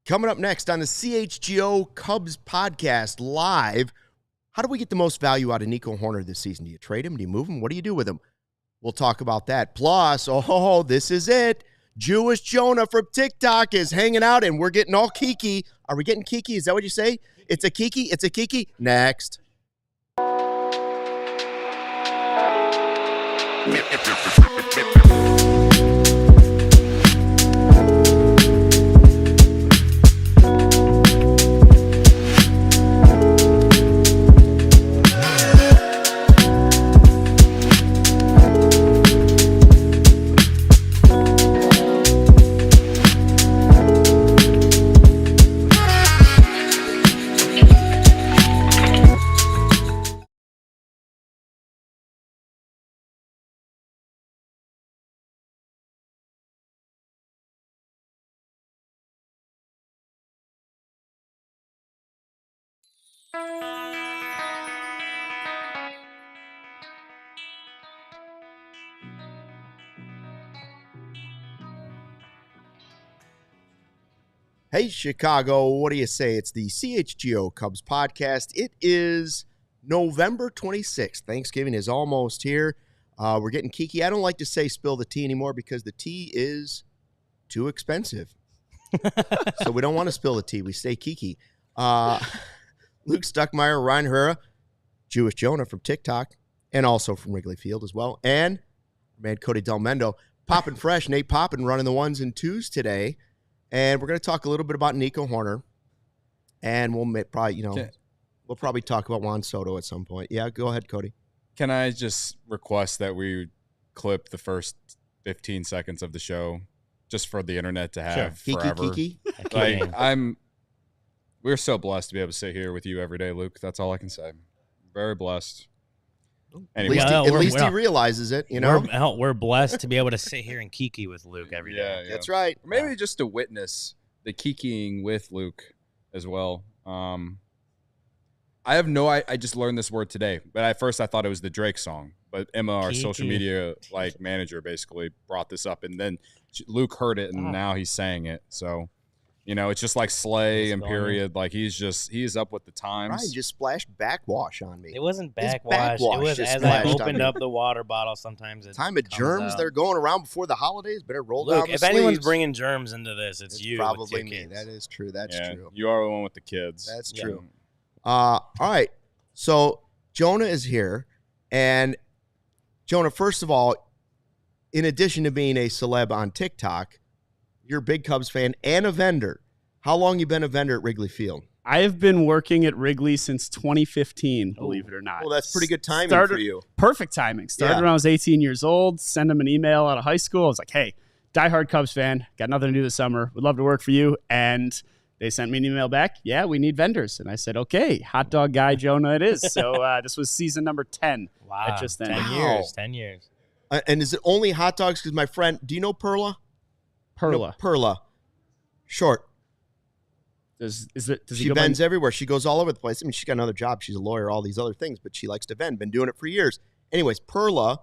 Coming up next on the CHGO Cubs podcast live, how do we get the most value out of Nico Hoerner this season? Do you trade him? Do you move him? What do you do with him? We'll talk about that. Plus, this is it. Jewish Jonah from TikTok is hanging out, and we're getting all kiki. Are we getting kiki? Is that what you say? It's a kiki? It's a kiki? Next. Hey, Chicago, what do you say? It's the CHGO Cubs podcast. It is November 26th. Thanksgiving is almost here. We're getting kiki. I don't like to say spill the tea anymore because the tea is too expensive. So we don't want to spill the tea. We stay kiki. Luke Stuckmeyer, Ryan Herrera, Jewish Jonah from TikTok, and also from Wrigley Field as well. And man, Cody Del Mendo, popping fresh. Nate Poppin running the ones and twos today. And we're going to talk a little bit about Nico Hoerner, and we'll probably talk about Juan Soto at some point. Yeah, go ahead, Cody. Can I just request that we clip the first 15 seconds of the show just for the internet to have forever? Kiki. We're so blessed to be able to sit here with you every day, Luke. That's all I can say. Very blessed. Anyway. At least he realizes it, you know. We're blessed to be able to sit here and kiki with Luke every day. Yeah. That's right. Or maybe just to witness the kikiing with Luke as well. I just learned this word today, but at first I thought it was the Drake song. But Emma, our social media manager, basically brought this up, and then Luke heard it, and now he's saying it. So. You know, it's just like Slay and period. Like he's up with the times. Ryan just splashed backwash on me. It wasn't backwash. It was as I opened up the water bottle. Sometimes it's time of germs. They're going around before the holidays. Better roll down the sleeves. If anyone's bringing germs into this, it's you. Probably me. That is true. That's true. You are the one with the kids. That's true. All right. So Jonah is here, and Jonah, first of all, in addition to being a celeb on TikTok, you're a big Cubs fan and a vendor. How long you been a vendor at Wrigley Field? I have been working at Wrigley since 2015, believe it or not. Well, that's pretty good timing for you. Perfect timing. Started when I was 18 years old, sent them an email out of high school. I was like, hey, diehard Cubs fan, got nothing to do this summer. Would love to work for you. And they sent me an email back. Yeah, we need vendors. And I said, okay, hot dog guy Jonah it is. So this was season number 10. Wow, just 10 years. And is it only hot dogs? Because my friend, do you know Perla? Perla. Short. She vends everywhere. She goes all over the place. I mean, she's got another job. She's a lawyer, all these other things, but she likes to vend. Been doing it for years. Anyways, Perla,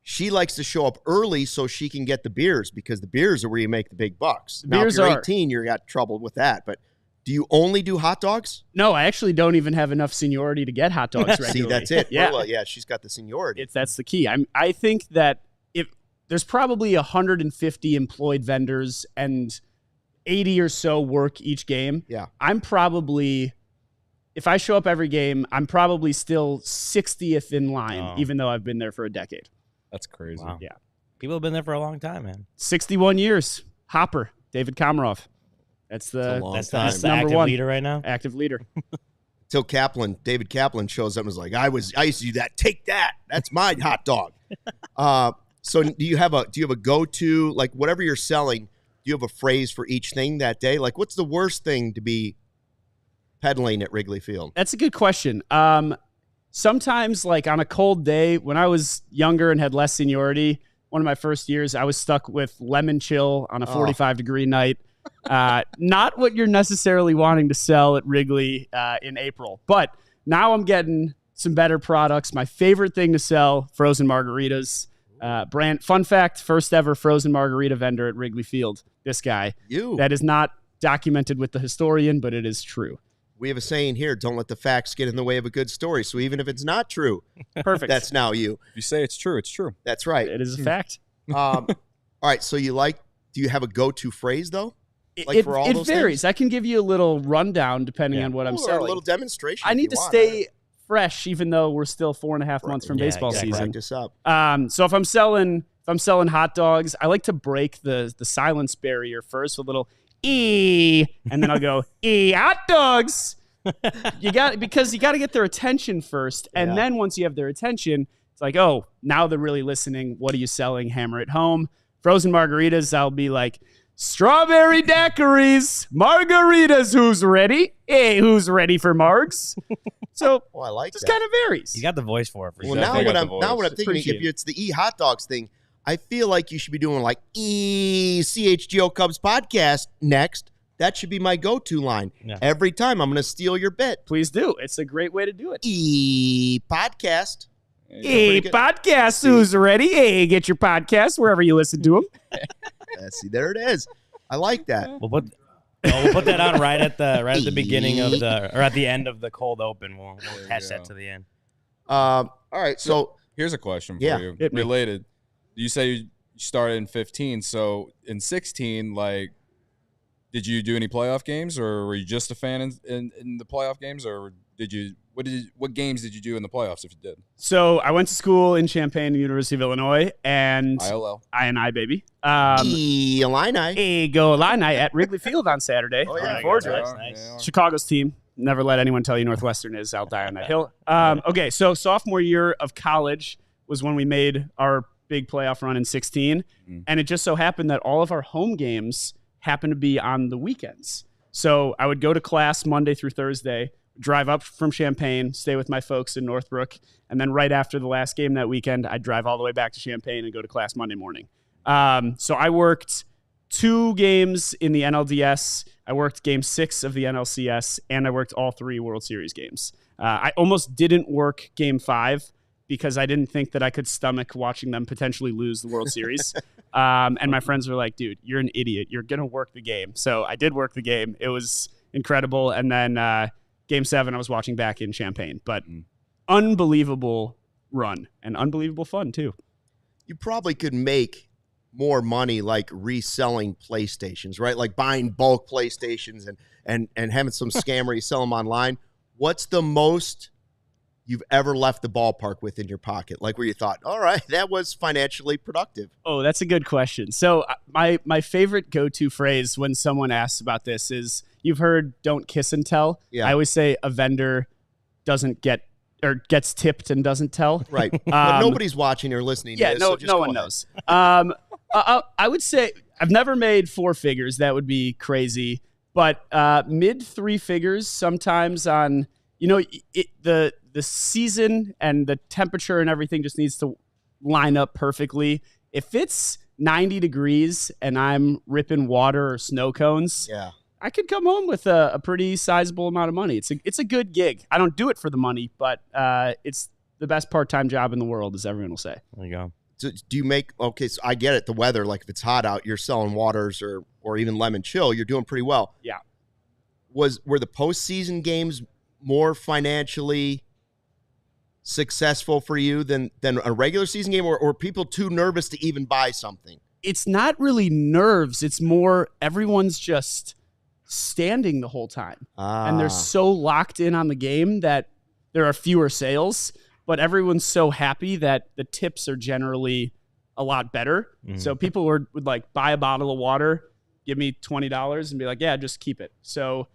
she likes to show up early so she can get the beers because the beers are where you make the big bucks. Now, if you're 18, you got trouble with that. But do you only do hot dogs? No, I actually don't even have enough seniority to get hot dogs regularly. See, that's it. Perla, she's got the seniority. That's the key. I think that there's probably 150 employed vendors and 80 or so work each game. Yeah. I'm probably, if I show up every game, I'm probably still 60th in line, even though I've been there for a decade. That's crazy. Wow. Yeah. People have been there for a long time, man. 61 years. Hopper, David Komarov. That's the number active one leader right now. Active leader. Till David Kaplan shows up and is like, I used to do that. Take that. That's my hot dog. So do you have a go-to, like whatever you're selling, do you have a phrase for each thing that day? Like what's the worst thing to be peddling at Wrigley Field? That's a good question. Sometimes like on a cold day when I was younger and had less seniority, one of my first years, I was stuck with lemon chill on a 45-degree night. Not what you're necessarily wanting to sell at Wrigley in April. But now I'm getting some better products. My favorite thing to sell, frozen margaritas. Fun fact, first ever frozen margarita vendor at Wrigley Field. This guy. You. That is not documented with the historian, but it is true. We have a saying here, don't let the facts get in the way of a good story. So even if it's not true, perfect. That's now you. If you say it's true, it's true. That's right. It is a fact. All right. So do you have a go-to phrase though? It varies. Things? I can give you a little rundown depending on what I'm selling. A little demonstration. I need to stay fresh, even though we're still 4.5 months from baseball season. Practice up. So if I'm selling hot dogs, I like to break the silence barrier first with a little and then I'll go hot dogs. Because you got to get their attention first, and then once you have their attention, it's like, oh, now they're really listening. What are you selling? Hammer it home. Frozen margaritas, I'll be like, strawberry daiquiris, margaritas. Who's ready? Hey, who's ready for margs? So I like just that. kind of varies. You got the voice for it. Well, now what I'm thinking, if it's the hot dogs thing, I feel like you should be doing like CHGO Cubs podcast next. That should be my go-to line. Yeah. Every time I'm going to steal your bit. Please do. It's a great way to do it. Podcast. Podcast. Who's ready? Hey, get your podcast wherever you listen to them. See, there it is. I like that. We'll put that on right at the beginning of at the end of the cold open. We'll attach that to the end. All right. So here's a question for you. Related. You say you started in 15. So in 16, like, did you do any playoff games, or were you just a fan in the playoff games, or what games did you do in the playoffs if you did? So I went to school in Champaign, University of Illinois, and INI, baby. Illini. Go Illini at Wrigley Field on Saturday. Nice. Chicago's team. Never let anyone tell you Northwestern is. I'll die on that hill. Okay, so sophomore year of college was when we made our big playoff run in 16, and it just so happened that all of our home games happened to be on the weekends. So I would go to class Monday through Thursday, drive up from Champaign, stay with my folks in Northbrook, and then right after the last game that weekend, I'd drive all the way back to Champaign and go to class Monday morning. So I worked 2 games in the NLDS. I worked game 6 of the NLCS, and I worked all 3 World Series games. I almost didn't work game 5 because I didn't think that I could stomach watching them potentially lose the World Series. And my friends were like, dude, you're an idiot. You're going to work the game. So I did work the game. It was incredible. And then game 7, I was watching back in Champaign. But unbelievable run and unbelievable fun, too. You probably could make more money like reselling PlayStations, right? Like buying bulk PlayStations and having some scam where you sell them online. What's the most you've ever left the ballpark with in your pocket? Like where you thought, all right, that was financially productive. Oh, that's a good question. So my favorite go-to phrase when someone asks about this is, you've heard don't kiss and tell. Yeah. I always say a vendor doesn't get or gets tipped and doesn't tell. Right. But nobody's watching or listening to this. No one knows. I would say I've never made 4 figures. That would be crazy. But mid 3 figures sometimes on, the season and the temperature and everything just needs to line up perfectly. If it's 90 degrees and I'm ripping water or snow cones, I could come home with a pretty sizable amount of money. It's a good gig. I don't do it for the money, but it's the best part-time job in the world, as everyone will say. There you go. So do you make, okay, so I get it, the weather, like if it's hot out, you're selling waters or even lemon chill, you're doing pretty well. Yeah. Were the postseason games more financially successful for you than a regular season game, or people too nervous to even buy something? It's not really nerves. It's more everyone's just standing the whole time. And they're so locked in on the game that there are fewer sales, but everyone's so happy that the tips are generally a lot better. Mm-hmm. So people would like buy a bottle of water, give me $20 and be like, yeah, just keep it. So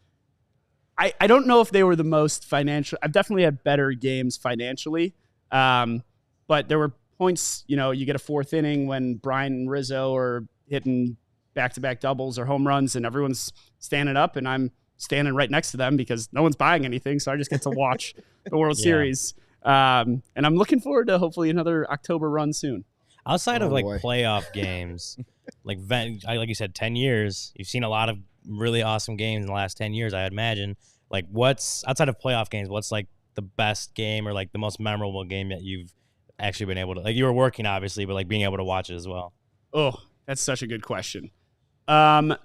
I don't know if they were the most financial. I've definitely had better games financially. But there were points, you get a 4th inning when Brian and Rizzo are hitting back-to-back doubles or home runs and everyone's standing up and I'm standing right next to them because no one's buying anything. So I just get to watch the World Series. And I'm looking forward to hopefully another October run soon. Outside of playoff games, like you said, 10 years, you've seen a lot of really awesome games in the last 10 years, I imagine. Like what's outside of playoff games, what's like the best game or like the most memorable game that you've actually been able to, like you were working obviously, but like being able to watch it as well? Oh, that's such a good question. I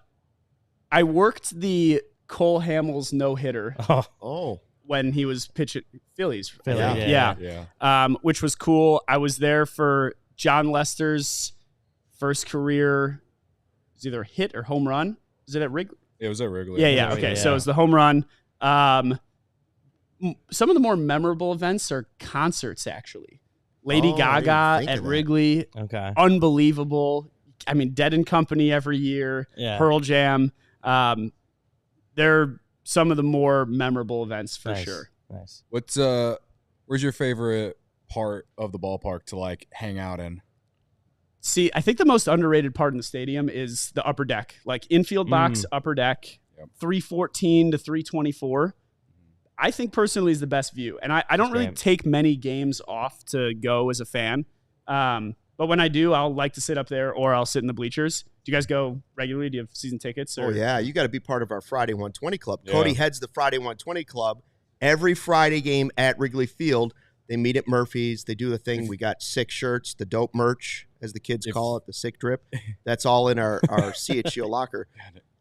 I worked the Cole Hamels no-hitter Oh. when he was pitching Phillies. Philly, Yeah. Which was cool. I was there for John Lester's first career, it was either hit or home run. Was it at Wrigley? It was at Wrigley. Yeah. Okay, so it was the home run. Some of the more memorable events are concerts, actually. Lady Gaga at Wrigley. Okay. Unbelievable. I mean, Dead and Company every year. Yeah. Pearl Jam. They're some of the more memorable events for sure. Nice. Where's your favorite part of the ballpark to like hang out in? See, I think the most underrated part in the stadium is the upper deck, like infield box, upper deck, 314 to 324. I think personally is the best view. And I don't really take many games off to go as a fan. But when I do, I'll like to sit up there or I'll sit in the bleachers. Do you guys go regularly? Do you have season tickets? Or? Oh, yeah. You got to be part of our Friday 120 Club. Yeah. Cody heads the Friday 120 Club. Every Friday game at Wrigley Field, they meet at Murphy's. They do the thing. We got sick shirts, the dope merch, as the kids call it, the sick drip. That's all in our CHGO locker.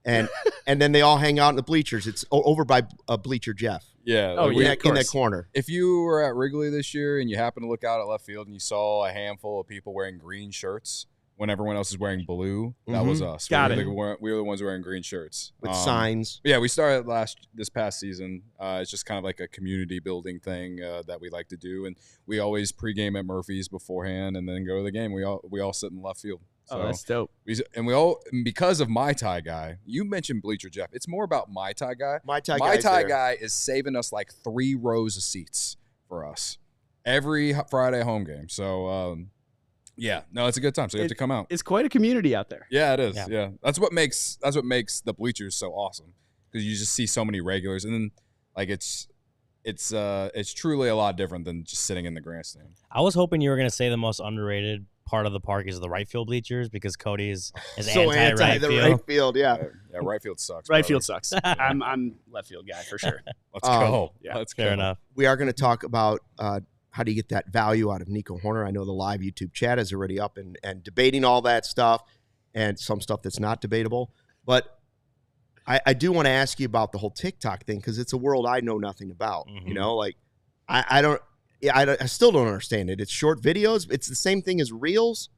And then they all hang out in the bleachers. It's over by Bleacher Jeff. Yeah. Oh, yeah, in that corner. If you were at Wrigley this year and you happen to look out at left field and you saw a handful of people wearing green shirts when everyone else is wearing blue, that was us. Got we were the ones wearing green shirts. With signs. Yeah, we started this past season. It's just kind of like a community building thing that we like to do. And we always pregame at Murphy's beforehand and then go to the game. We all sit in left field. So that's dope. Because of My Thai Guy, you mentioned Bleacher Jeff. It's more about My Thai Guy. My Thai Guy is saving us like 3 rows of seats for us every Friday home game. So, it's a good time. So you have to come out. It's quite a community out there. Yeah, it is. Yeah. That's what makes the bleachers so awesome because you just see so many regulars, and then like it's truly a lot different than just sitting in the grandstand. I was hoping you were going to say the most underrated part of the park is the right field bleachers because Cody is so anti-right the field. right field. Yeah, right field sucks. Right field sucks. I'm left field guy for sure. Let's go. Yeah, let's Fair go. enough. we are going to talk about how do you get that value out of Nico Hoerner. I know the live YouTube chat is already up and debating all that stuff and some stuff that's not debatable. But I do want to ask you about the whole TikTok thing because it's a world I know nothing about. Mm-hmm. You know, like I still don't understand it. It's short videos. It's the same thing as Reels.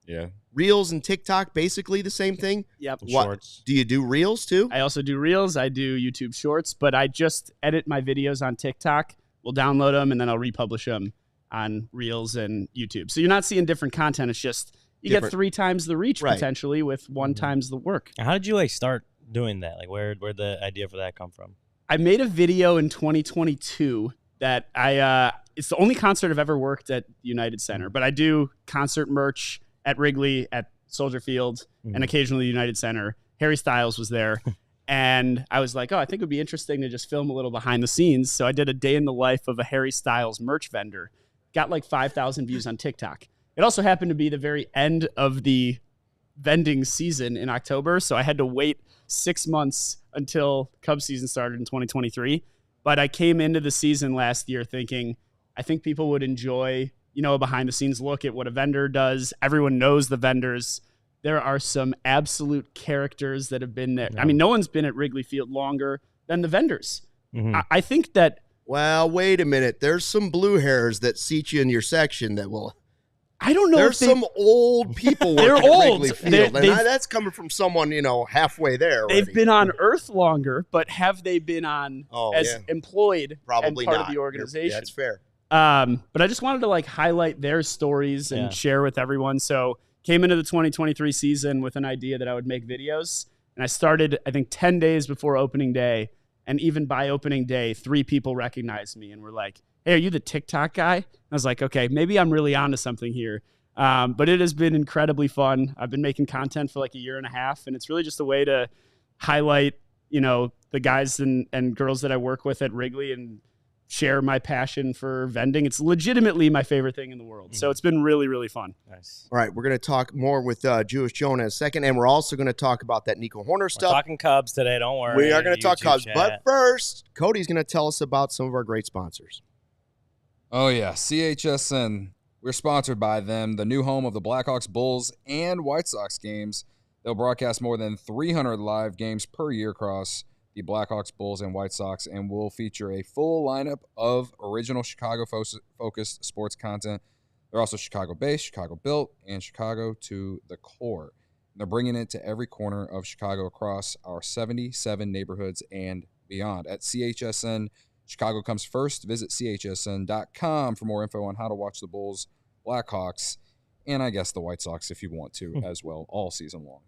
Yeah. Reels and TikTok, basically the same thing. Yep. Shorts. Do you do Reels too? I also do Reels. I do YouTube Shorts, but I just edit my videos on TikTok. We'll download them, and then I'll republish them on Reels and YouTube. So you're not seeing different content. It's just you get 3 times the reach potentially with 1 times the work. How did you start doing that? Like where'd the idea for that come from? I made a video in 2022 that it's the only concert I've ever worked at United Center, but I do concert merch at Wrigley, at Soldier Field, and occasionally United Center. Harry Styles was there. And I was like, I think it would be interesting to just film a little behind the scenes. So I did a day in the life of a Harry Styles merch vendor. Got like 5,000 views on TikTok. It also happened to be the very end of the vending season in October. So I had to wait 6 months until Cubs season started in 2023. But I came into the season last year thinking, I think people would enjoy, a behind the scenes look at what a vendor does. Everyone knows the vendors. There are some absolute characters that have been there. I mean, no one's been at Wrigley Field longer than the vendors. Mm-hmm. I think that. Well, wait a minute. There's some blue hairs that seat you in your section that will. I don't know. There's some old people working They're at old. Wrigley Field, and that's coming from someone halfway there. Already. They've been on Earth longer, but have they been on employed? Probably and part not. of the organization. That's fair. But I just wanted to highlight their stories and share with everyone. So came into the 2023 season with an idea that I would make videos, and I started I think 10 days before opening day, and even by opening day, 3 people recognized me and were like, "Hey, are you the TikTok guy?" And I was like, "Okay, maybe I'm really onto something here." But it has been incredibly fun. I've been making content for like a year and a half, and it's really just a way to highlight, the guys and girls that I work with at Wrigley and share my passion for vending. It's legitimately my favorite thing in the world. So it's been really, really fun. Nice. All right, we're going to talk more with Jewish Jonah in a second, and we're also going to talk about that Nico Hoerner stuff. We're talking Cubs today, don't worry. We are going to talk Cubs, chat. but first, Cody's going to tell us about some of our great sponsors. Oh, yeah, CHSN. We're sponsored by them, the new home of the Blackhawks, Bulls, and White Sox games. They'll broadcast more than 300 live games per year across the Blackhawks, Bulls, and White Sox, and will feature a full lineup of original Chicago-focused sports content. They're also Chicago-based, Chicago-built, and Chicago to the core. They're bringing it to every corner of Chicago across our 77 neighborhoods and beyond. At CHSN, Chicago comes first. Visit chsn.com for more info on how to watch the Bulls, Blackhawks, and I guess the White Sox if you want to as well, all season long.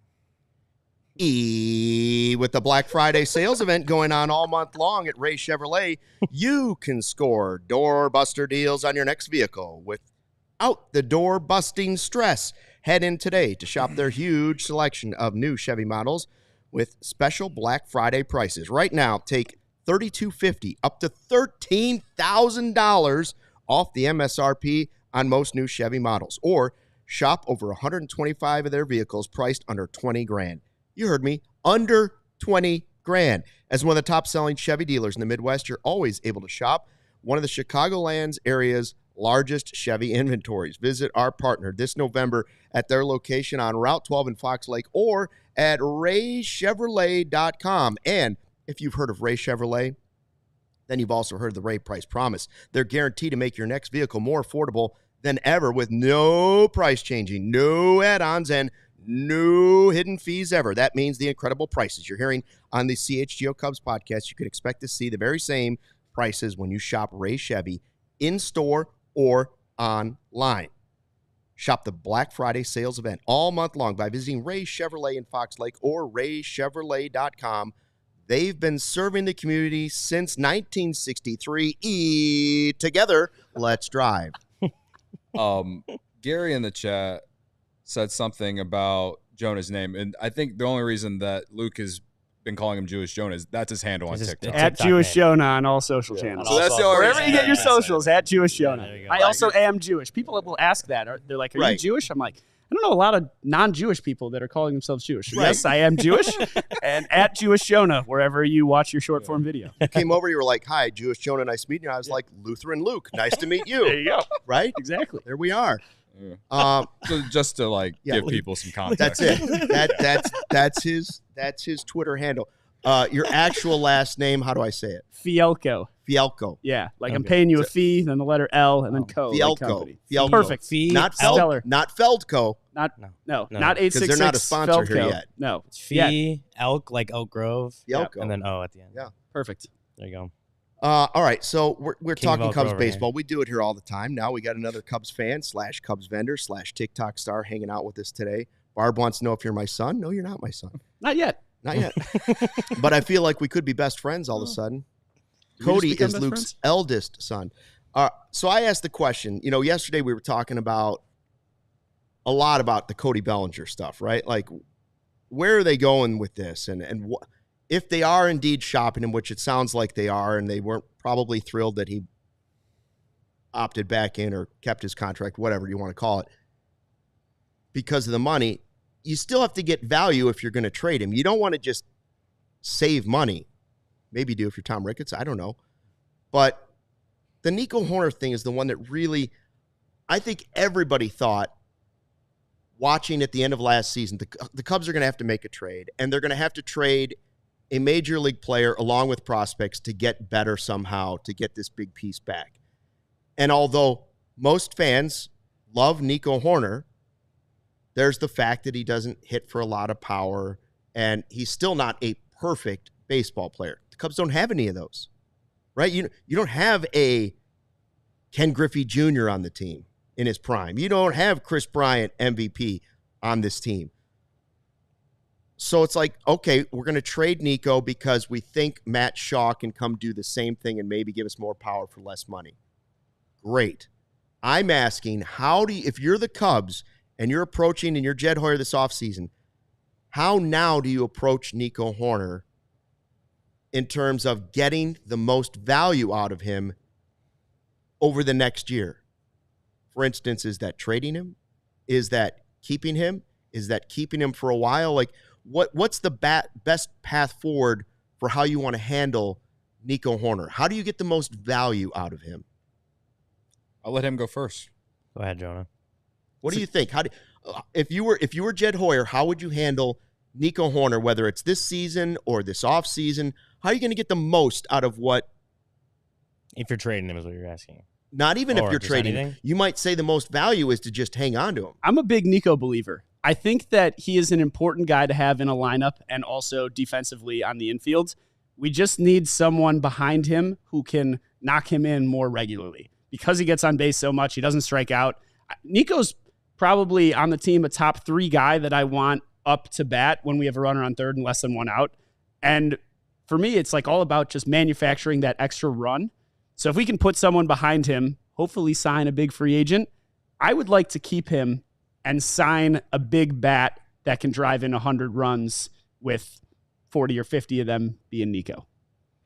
With the Black Friday sales event going on all month long at Ray Chevrolet, you can score door-buster deals on your next vehicle without the door-busting stress. Head in today to shop their huge selection of new Chevy models with special Black Friday prices. Right now, take $3,250 up to $13,000 off the MSRP on most new Chevy models, or shop over 125 of their vehicles priced under $20,000. You heard me, under $20,000. As one of the top-selling Chevy dealers in the Midwest, you're always able to shop one of the Chicagoland's area's largest Chevy inventories. Visit our partner this November at their location on Route 12 in Fox Lake or at raychevrolet.com. And if you've heard of Ray Chevrolet, then you've also heard the Ray Price Promise. They're guaranteed to make your next vehicle more affordable than ever with no price changing, no add-ons, and no hidden fees ever. That means the incredible prices you're hearing on the CHGO Cubs podcast. You can expect to see the very same prices when you shop Ray Chevy in-store or online. Shop the Black Friday sales event all month long by visiting Ray Chevrolet in Fox Lake or raychevrolet.com. They've been serving the community since 1963. Together, let's drive. Gary in the chat said something about Jonah's name, and I think the only reason that Luke has been calling him Jewish Jonah is that's his handle on TikTok. At Jewish Jonah on all social channels. So that's the only wherever you get your reason. socials, at Jewish Jonah. there you go. I also am Jewish. People will ask that. They're like, "Are you Right. Jewish?" I'm like, I don't know a lot of non-Jewish people that are calling themselves Jewish. Right. Yes, I am Jewish. And at Jewish Jonah, wherever you watch your short form video. You came over, you were like, hi, Jewish Jonah, nice meeting you. I was like, Lutheran Luke, nice to meet you. There you go. Right? Exactly. There we are. Yeah. So just to give people some context. That's it. That's his Twitter handle. Your actual last name, how do I say it? Fielko. Fielko. Yeah. Like I'm Okay. paying you a fee, then the letter L, and then co. like Fielko. company. Fielko. Perfect. Fee, Not Stellar. not Feldco. Not No. no, No. not 866 'Cause they're not a sponsor here Feldco. yet. No. Fee, elk, like Elk Grove, Fielko. and then O at the end. Yeah. Perfect. There you go. All right, so we're King of talking Elk Cubs Grove right baseball. We do it here all the time. Now we got another Cubs fan / Cubs vendor / TikTok star hanging out with us today. Barb wants to know if you're my son. No, you're not my son. Not yet. Not yet. But I feel like we could be best friends all of a sudden. Did we just Cody become is best Luke's friends? eldest son. So I asked the question, yesterday we were talking about a lot about the Cody Bellinger stuff, right? Like, where are they going with this? And if they are indeed shopping him, which it sounds like they are, and they weren't probably thrilled that he opted back in or kept his contract, whatever you want to call it, because of the money, you still have to get value if you're going to trade him. You don't want to just save money. Maybe do if you're Tom Ricketts. I don't know. But the Nico Hoerner thing is the one that really, I think everybody thought, watching at the end of last season, the Cubs are going to have to make a trade, and they're going to have to trade a major league player along with prospects to get better somehow, to get this big piece back. And although most fans love Nico Hoerner, there's the fact that he doesn't hit for a lot of power, and he's still not a perfect baseball player. The Cubs don't have any of those, right? You don't have a Ken Griffey Jr. on the team in his prime. You don't have Chris Bryant MVP on this team. So it's like, okay, we're going to trade Nico because we think Matt Shaw can come do the same thing and maybe give us more power for less money. Great. I'm asking, if you're the Cubs and you're approaching and you're Jed Hoyer this offseason, how now do you approach Nico Hoerner in terms of getting the most value out of him over the next year? For instance, is that trading him? Is that keeping him? Is that keeping him for a while? Like, what's the best path forward for how you want to handle Nico Hoerner? How do you get the most value out of him? I'll let him go first. Go ahead, Jonah. What do you think? if you were Jed Hoyer, how would you handle Nico Hoerner, whether it's this season or this off season? How are you going to get the most out of what? If you're trading him, is what you're asking. Not even if you're trading. Anything? You might say the most value is to just hang on to him. I'm a big Nico believer. I think that he is an important guy to have in a lineup and also defensively on the infield. We just need someone behind him who can knock him in more regularly. Because he gets on base so much, he doesn't strike out. Nico's probably on the team a top 3 guy that I want up to bat when we have a runner on third and less than 1 out. And for me, it's like all about just manufacturing that extra run. So if we can put someone behind him, hopefully sign a big free agent, I would like to keep him and sign a big bat that can drive in 100 runs with 40 or 50 of them being Nico.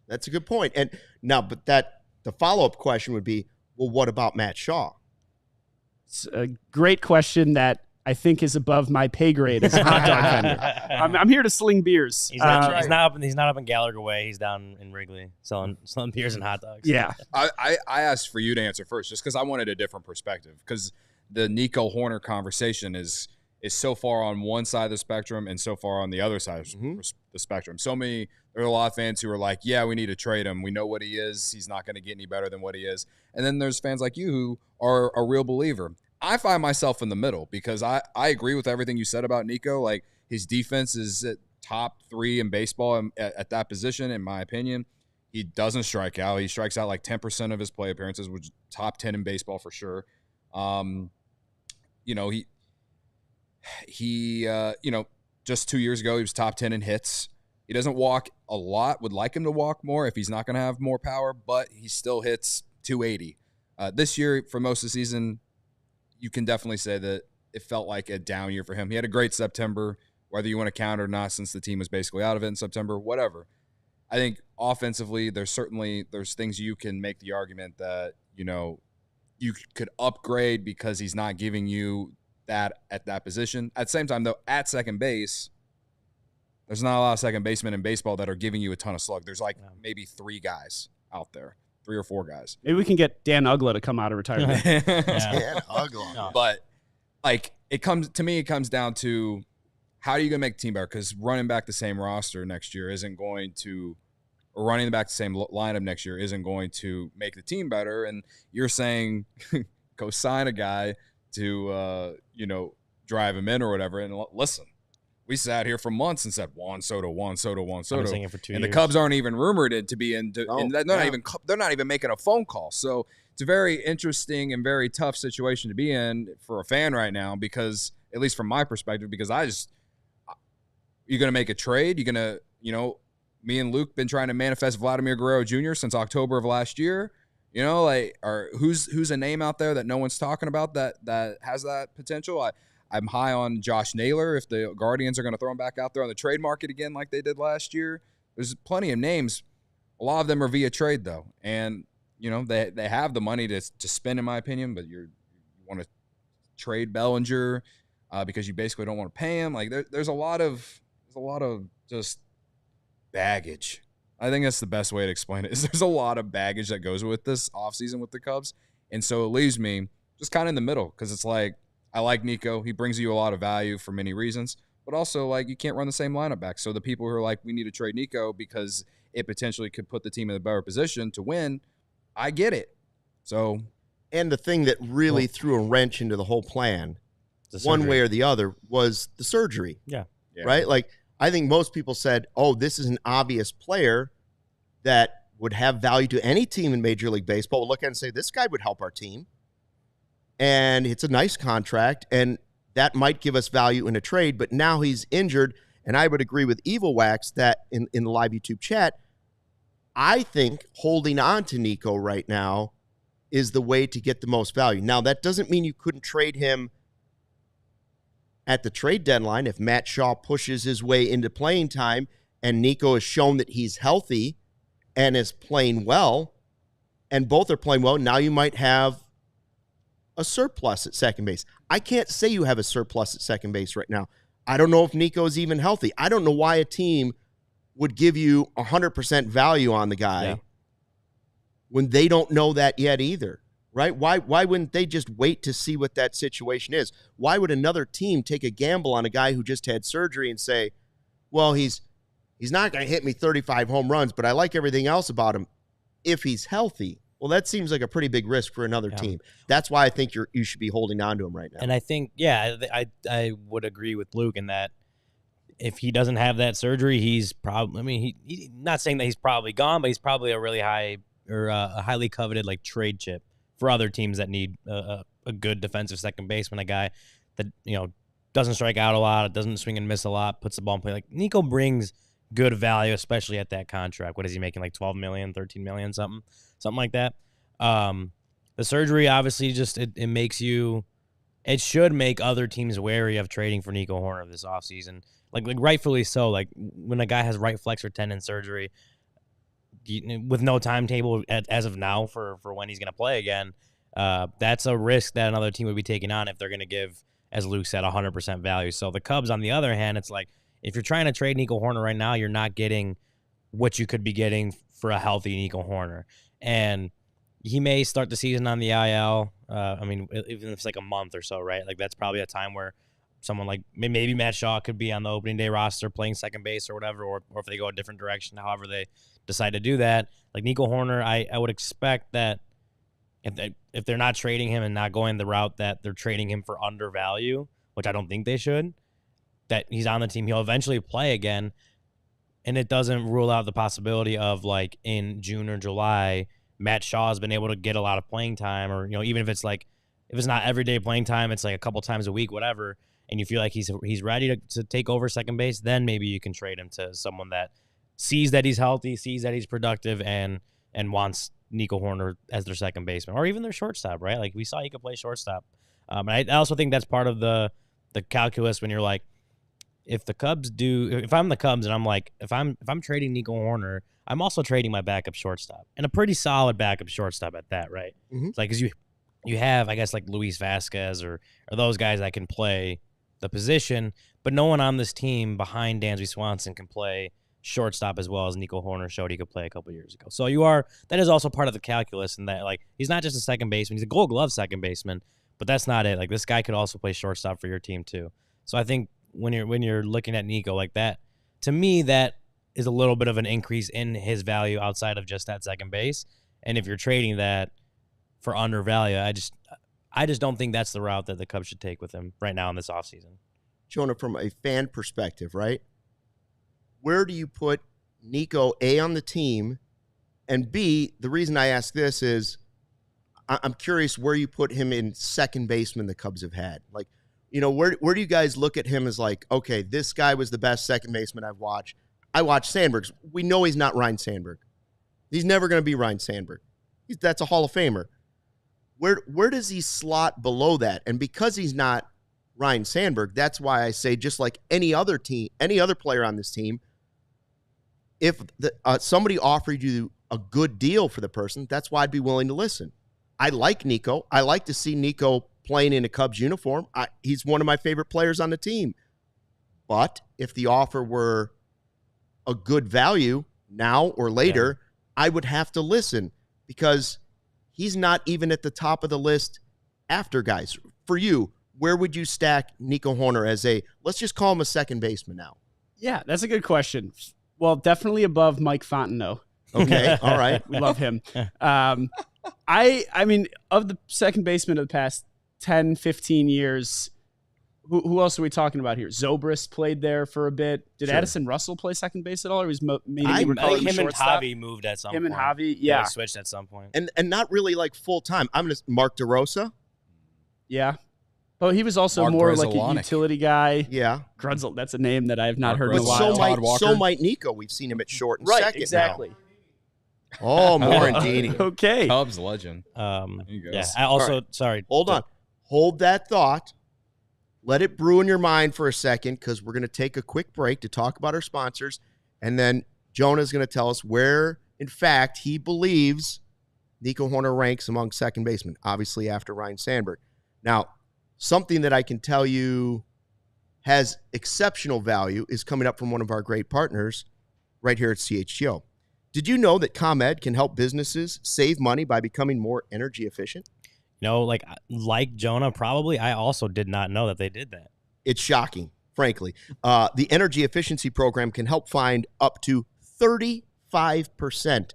That's a good point. And now, but the follow-up question would be, well, what about Matt Shaw? It's a great question that I think is above my pay grade as a hot dog vendor. I'm here to sling beers. He's not up in Gallagher Way. He's down in Wrigley selling beers and hot dogs. Yeah. I asked for you to answer first just because I wanted a different perspective, because the Nico Hoerner conversation is so far on one side of the spectrum and so far on the other side of the spectrum. There are a lot of fans who are like, yeah, we need to trade him. We know what he is. He's not going to get any better than what he is. And then there's fans like you who are a real believer. I find myself in the middle because I agree with everything you said about Nico. Like, his defense is at top 3 in baseball at that position, in my opinion. He doesn't strike out. He strikes out like 10% of his play appearances, which is top 10 in baseball for sure. He just 2 years ago, he was top 10 in hits. He doesn't walk a lot. Would like him to walk more if he's not going to have more power, but he still hits 280. This year, for most of the season, you can definitely say that it felt like a down year for him. He had a great September, whether you want to count it or not, since the team was basically out of it in September, whatever. I think offensively, there's things you can make the argument that, you could upgrade because he's not giving you that at that position. At the same time, though, at second base, there's not a lot of second basemen in baseball that are giving you a ton of slug. There's maybe 3 guys out there, 3 or 4 guys. Maybe we can get Dan Ugla to come out of retirement. Dan Ugla. No. But it comes down to, how are you going to make the team better? Because running back the same roster next year running back the same lineup next year isn't going to make the team better. And you're saying go sign a guy to drive him in or whatever. And listen, we sat here for months and said Juan Soto. I've been saying it for 2 years. And the Cubs aren't even rumored to be in. And they're not even making a phone call. So it's a very interesting and very tough situation to be in for a fan right now, because, at least from my perspective, because you're going to make a trade. You're going to, me and Luke been trying to manifest Vladimir Guerrero Jr. since October of last year. Who's a name out there that no one's talking about that has that potential? I'm high on Josh Naylor if the Guardians are going to throw him back out there on the trade market again like they did last year. There's plenty of names. A lot of them are via trade, though. And, they have the money to spend, in my opinion, but you want to trade Bellinger because you basically don't want to pay him. Like, there's a lot of just baggage. I think that's the best way to explain it, is there's a lot of baggage that goes with this offseason with the Cubs. And so it leaves me just kind of in the middle, because it's like, I like Nico. He brings you a lot of value for many reasons, but also, like, you can't run the same lineup back. So the people who are like, we need to trade Nico because it potentially could put the team in a better position to win, I get it. So, and the thing that really threw a wrench into the whole plan, one way or the other, was the surgery. Yeah. Right? Like, I think most people said, oh, this is an obvious player that would have value to any team in Major League Baseball. We'll look at it and say, this guy would help our team. And it's a nice contract, and that might give us value in a trade, but now he's injured. And I would agree with Evil Wax that in the live YouTube chat, I think holding on to Nico right now is the way to get the most value. Now, that doesn't mean you couldn't trade him at the trade deadline if Matt Shaw pushes his way into playing time and Nico has shown that he's healthy and is playing well, and both are playing well. Now you might have a surplus at second base. I can't say you have a surplus at second base right now. I don't know if Nico is even healthy. I don't know why a team would give you 100% value on the guy when they don't know that yet either. right? Why wouldn't they just wait to see what that situation is? Why would another team take a gamble on a guy who just had surgery and say, well, he's not going to hit me 35 home runs, but I like everything else about him if he's healthy? Well, that seems like a pretty big risk for another team. That's why I think you should be holding on to him right now. And I think, I would agree with Luke in that if he doesn't have that surgery, he's probably, I mean, he's not saying that he's probably gone, but he's probably a really high or a highly coveted like trade chip for other teams that need a good defensive second baseman, a guy that, doesn't strike out a lot, doesn't swing and miss a lot, puts the ball in play. Like Nico brings good value, especially at that contract. What is he making? Like 12 million, 13 million, something like that. The surgery obviously just it makes you, it should make other teams wary of trading for Nico Hoerner this offseason. Like rightfully so. Like when a guy has right flexor tendon surgery with no timetable as of now for when he's going to play again, that's a risk that another team would be taking on if they're going to give, as Luke said, 100% value. So the Cubs, on the other hand, it's like if you're trying to trade Nico Hoerner right now, you're not getting what you could be getting for a healthy Nico Hoerner. And he may start the season on the IL. I mean, even if it's like a month or so, right? Like that's probably a time where someone like maybe Matt Shaw could be on the opening day roster playing second base or whatever, or if they go a different direction, however they decide to do that. Like Nico Hoerner, I would expect that if they're not trading him and not going the route that they're trading him for undervalue, which I don't think they should, that he's on the team, he'll eventually play again. And it doesn't rule out the possibility of like in June or July, Matt Shaw has been able to get a lot of playing time, or, even if it's like, if it's not everyday playing time, it's like a couple times a week, whatever. And you feel like he's ready to take over second base, then maybe you can trade him to someone that sees that he's healthy, sees that he's productive, and wants Nico Hoerner as their second baseman, or even their shortstop, right? Like we saw he could play shortstop. And I also think that's part of the calculus when you're like, if I'm the Cubs and I'm like, if I'm trading Nico Hoerner, I'm also trading my backup shortstop, and a pretty solid backup shortstop at that, right? Mm-hmm. It's like, because you have, I guess, like Luis Vasquez or those guys that can play the position, but no one on this team behind Dansby Swanson can play shortstop as well as Nico Hoerner showed he could play a couple years ago. So that is also part of the calculus, in that like he's not just a second baseman, he's a Gold Glove second baseman, but that's not it. Like this guy could also play shortstop for your team too. So I think when you're looking at Nico like that, to me that is a little bit of an increase in his value outside of just that second base. And if you're trading that for undervalue, I just don't think that's the route that the Cubs should take with him right now in this offseason. Jonah, from a fan perspective, right? Where do you put Nico, A, on the team, and B, the reason I ask this is I'm curious where you put him in second baseman the Cubs have had. Like, where do you guys look at him as like, okay, this guy was the best second baseman I've watched. I watched Sandberg. We know he's not Ryne Sandberg. He's never going to be Ryne Sandberg. That's a Hall of Famer. Where does he slot below that? And because he's not Ryne Sandberg, that's why I say, just like any other team, any other player on this team, if somebody offered you a good deal for the person, that's why I'd be willing to listen. I like Nico. I like to see Nico playing in a Cubs uniform. He's one of my favorite players on the team. But if the offer were a good value now or later, I would have to listen, because he's not even at the top of the list after guys. For you, where would you stack Nico Hoerner as let's just call him a second baseman now? Yeah, that's a good question. Well, definitely above Mike Fontenot. Okay, all right. We love him. I mean, of the second baseman of the past 10, 15 years, who else are we talking about here? Zobrist played there for a bit. Did Addison Russell play second base at all? Or was maybe I think him and Javi moved at some point. Him and Javi, yeah. They switched at some point. And not really like full-time. I'm going to Mark DeRosa. Yeah. But he was also Mark more Grzelcyk. like a utility guy. Yeah. Grunzel, that's a name that I have not heard in a But while. so might Nico. We've seen him at short and second exactly. now. Oh, Morandini. Okay. Cubs legend. Yeah. I also, sorry. Hold on. Hold that thought. Let it brew in your mind for a second, because we're going to take a quick break to talk about our sponsors. And then Jonah's going to tell us where, in fact, he believes Nico Hoerner ranks among second basemen, obviously after Ryne Sandberg. Now, something that I can tell you has exceptional value is coming up from one of our great partners right here at CHGO. Did you know that ComEd can help businesses save money by becoming more energy efficient? Like Jonah, probably, I also did not know that they did that. It's shocking, frankly. The energy efficiency program can help find up to 35%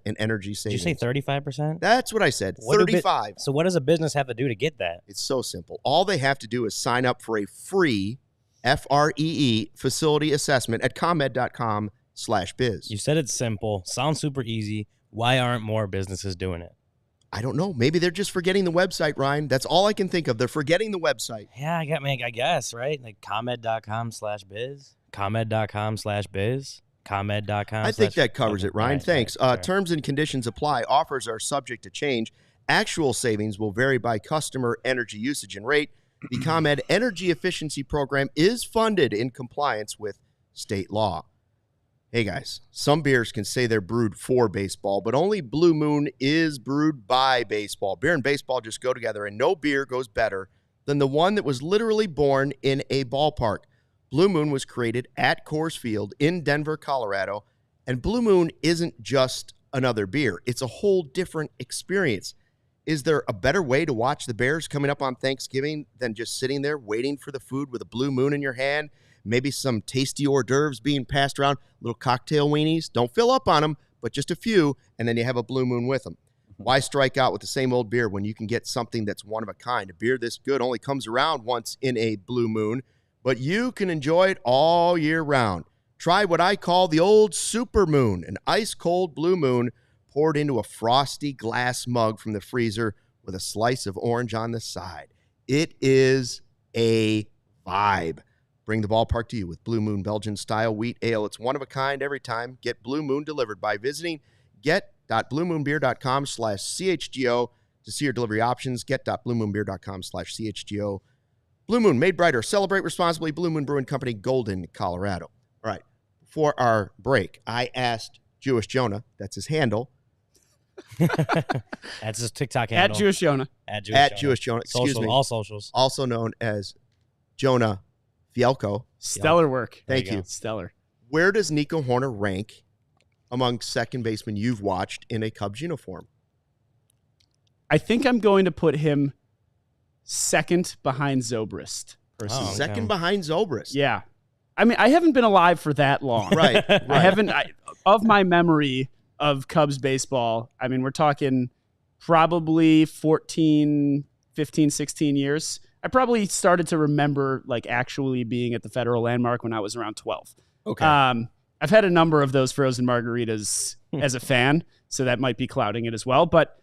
in energy savings. Did you say 35%? That's what I said, 35. So what does a business have to do to get that? It's so simple. All they have to do is sign up for a free FREE facility assessment at ComEd.com/biz. You said it's simple. Sounds super easy. Why aren't more businesses doing it? I don't know. Maybe they're just forgetting the website, Ryan. That's all I can think of. They're forgetting the website. Yeah, I guess, right? Like ComEd.com/biz, ComEd.com/biz, ComEd.com. I think that covers it, Ryan. Right, Thanks. right. Terms and conditions apply. Offers are subject to change. Actual savings will vary by customer energy usage and rate. The ComEd Energy Efficiency Program is funded in compliance with state law. Hey, guys, some beers can say they're brewed for baseball, but only Blue Moon is brewed by baseball. Beer and baseball just go together, and no beer goes better than the one that was literally born in a ballpark. Blue Moon was created at Coors Field in Denver, Colorado, and Blue Moon isn't just another beer. It's a whole different experience. Is there a better way to watch the Bears coming up on Thanksgiving than just sitting there waiting for the food with a Blue Moon in your hand? Maybe some tasty hors d'oeuvres being passed around, little cocktail weenies. Don't fill up on them, but just a few, and then you have a Blue Moon with them. Why strike out with the same old beer when you can get something that's one of a kind? A beer this good only comes around once in a Blue Moon, but you can enjoy it all year round. Try what I call the old Super Moon, an ice-cold Blue Moon poured into a frosty glass mug from the freezer with a slice of orange on the side. It is a vibe. Bring the ballpark to you with Blue Moon Belgian-style wheat ale. It's one of a kind every time. Get Blue Moon delivered by visiting get.bluemoonbeer.com/CHGO to see your delivery options. Get.bluemoonbeer.com/CHGO. Blue Moon, made brighter. Celebrate responsibly. Blue Moon Brewing Company, Golden, Colorado. All right. Before our break, I asked Jewish Jonah, that's his handle. That's his TikTok handle. At Jewish Jonah. At Jewish Jonah. Excuse me. All socials. Also known as Jonah Fielko. Stellar work. Thank you. Stellar. Where does Nico Hoerner rank among second basemen you've watched in a Cubs uniform? I think I'm going to put him second behind Zobrist. Oh, okay. Second behind Zobrist. Yeah. I mean, I haven't been alive for that long. Right. I haven't, of my memory of Cubs baseball, I mean, we're talking probably 14, 15, 16 years. I probably started to remember like actually being at the Federal Landmark when I was around 12. Okay. I've had a number of those frozen margaritas as a fan, so that might be clouding it as well. But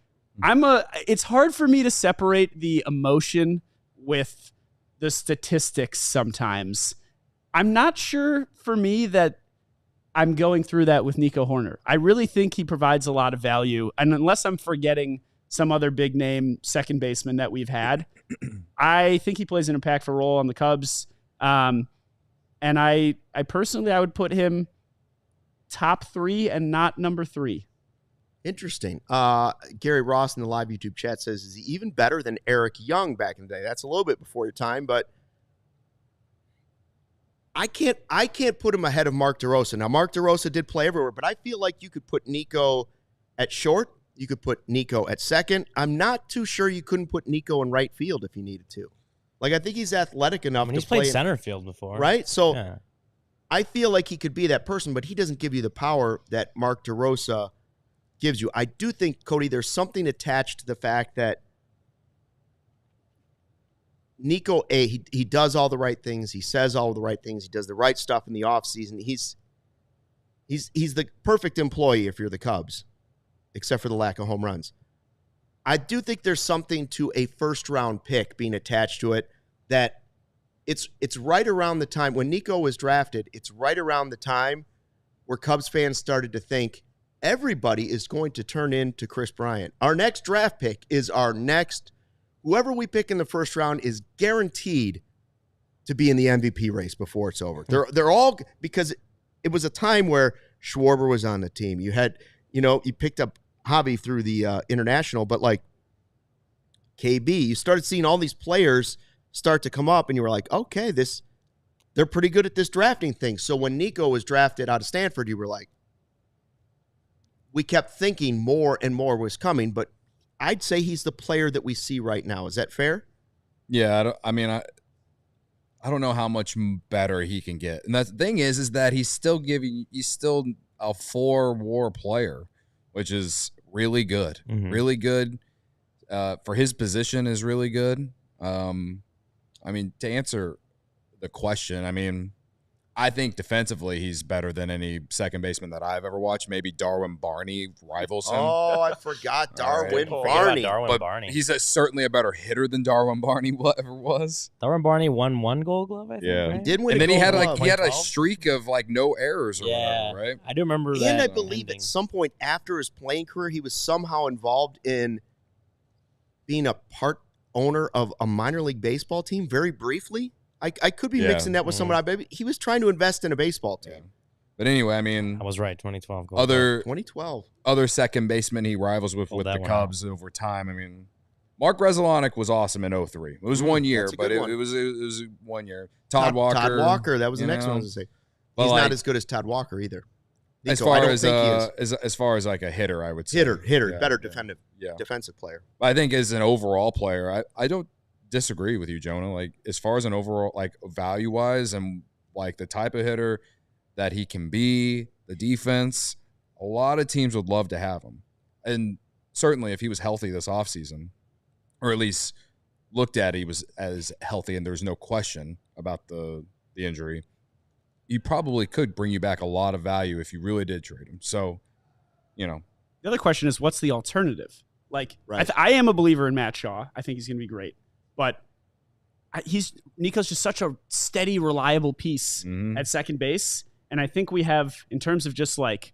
it's hard for me to separate the emotion with the statistics sometimes. I'm not sure for me that I'm going through that with Nico Hoerner. I really think he provides a lot of value. And unless I'm forgetting some other big name second baseman that we've had, I think he plays an impactful role on the Cubs. And I personally, I would put him top 3 and not number 3. Interesting. Gary Ross in the live YouTube chat says, is he even better than Eric Young back in the day? That's a little bit before your time, but I can't put him ahead of Mark DeRosa. Now, Mark DeRosa did play everywhere, but I feel like you could put Nico at short. You could put Nico at second. I'm not too sure you couldn't put Nico in right field if you needed to. Like, I think he's athletic enough to he's play played center field before. Right? So yeah. I feel like he could be that person, but he doesn't give you the power that Mark DeRosa gives you. I do think, Cody, there's something attached to the fact that Nico, he does all the right things. He says all the right things. He does the right stuff in the offseason. He's the perfect employee if you're the Cubs, except for the lack of home runs. I do think there's something to a first-round pick being attached to it that it's right around the time when Nico was drafted, it's right around the time where Cubs fans started to think everybody is going to turn into Chris Bryant. Our next draft pick is our next whoever we pick in the first round is guaranteed to be in the MVP race before it's over. They're all, because it was a time where Schwarber was on the team. You had, you picked up Javi through the international, but like KB, you started seeing all these players start to come up and you were like, okay, they're pretty good at this drafting thing. So when Nico was drafted out of Stanford, you were like, we kept thinking more and more was coming, but I'd say he's the player that we see right now. Is that fair? Yeah, I don't know how much better he can get. And the thing is that he's still a 4-WAR player, which is really good. Mhm. Really good. For his position is really good. I mean, to answer the question, I mean, I think defensively he's better than any second baseman that I've ever watched. Maybe Darwin Barney rivals him. Oh, I forgot Darwin Forget about Barney. Darwin But Barney. he's certainly a better hitter than Darwin Barney ever was. Darwin Barney won 1 Gold Glove, I think. Yeah. Right? He did win And a then he Gold had Glove. he had a 2012? streak of like no errors or Yeah, whatever, right? I do remember that. And I believe ending. at some point after his playing career, he was somehow involved in being a part owner of a minor league baseball team very briefly. I could be Yeah. mixing that with someone. But he was trying to invest in a baseball team. Yeah. But anyway, I mean, I was right. 2012 Gold Glove. other 2012. second baseman he rivals with Pulled the that one Cubs over time. I mean, Mark Resnick was awesome in 03. It was 1 year, that's a but good one. it was 1 year. Todd Walker. Todd Walker. That was the you next one I know, was going to say. but He's like, not as good as Todd Walker either. as Nico, I far don't as think he is. as far as like a hitter, I would say Hitter, Yeah, better yeah. defensive player. I think as an overall player, I don't disagree with you, Jonah. Like as far as an overall like value wise and like the type of hitter that he can be, the defense, a lot of teams would love to have him. And certainly if he was healthy this offseason, or at least looked at he was as healthy and there's no question about the injury, he probably could bring you back a lot of value if you really did trade him. So, you know. The other question is, what's the alternative? Like, Right. I am a believer in Matt Shaw. I think he's going to be great. But Nico's just such a steady, reliable piece at second base. And I think we have, in terms of just like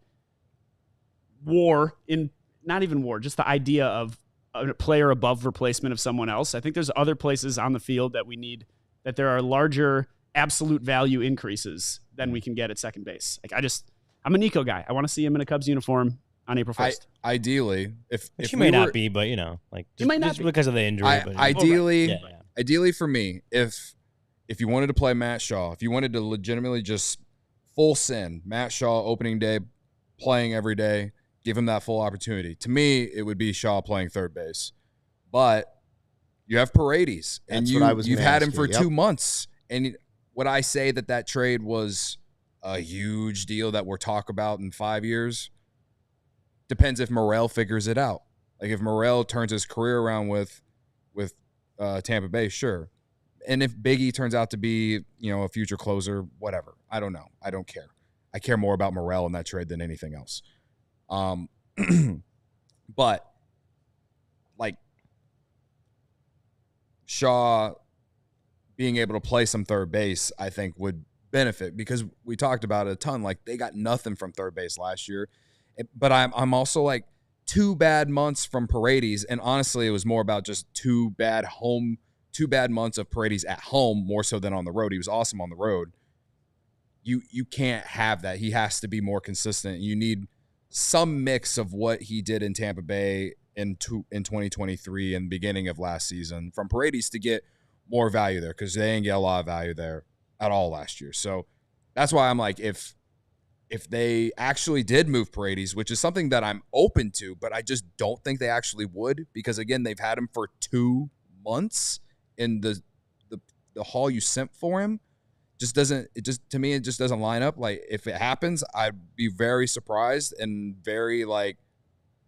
not even war, just the idea of a player above replacement of someone else. I think there's other places on the field that we need, that there are larger absolute value increases than we can get at second base. Like I'm a Nico guy. I want to see him in a Cubs uniform on April 1st. Ideally, if He may not be, but like He might not just be. because of the injury. but ideally, yeah. ideally for me, if you wanted to play Matt Shaw, if you wanted to legitimately just full send Matt Shaw opening day, playing every day, give him that full opportunity. To me, it would be Shaw playing third base. But you have Paredes, and That's what I was you've gonna had ask him for you. Yep. 2 months. And would I say that trade was a huge deal that we'll talk about in 5 years? Depends if Morel figures it out. Like if Morel turns his career around with Tampa Bay, sure. And if Biggie turns out to be, a future closer, whatever. I don't know. I don't care. I care more about Morel in that trade than anything else. But like Shaw being able to play some third base, I think would benefit because we talked about it a ton. Like they got nothing from third base last year. But I'm also like 2 bad months from Paredes, and honestly, it was more about just 2 bad months of Paredes at home more so than on the road. He was awesome on the road. You can't have that. He has to be more consistent. You need some mix of what he did in Tampa Bay in 2023 and beginning of last season from Paredes to get more value there because they didn't get a lot of value there at all last year. So that's why I'm like, if they actually did move Paredes, which is something that I'm open to, but I just don't think they actually would because, again, they've had him for 2 months in the haul you sent for him. To me, it just doesn't line up. Like, if it happens, I'd be very surprised and very, like,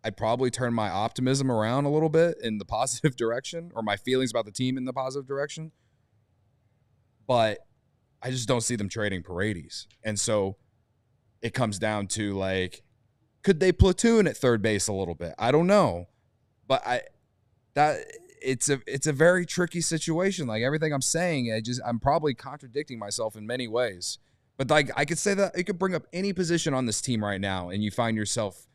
I'd probably turn my optimism around a little bit in the positive direction or my feelings about the team in the positive direction. But I just don't see them trading Paredes. And so it comes down to, like, could they platoon at third base a little bit? I don't know. But it's a very tricky situation. Like everything I'm saying, I'm probably contradicting myself in many ways. But like I could say that it could bring up any position on this team right now, and you find yourself,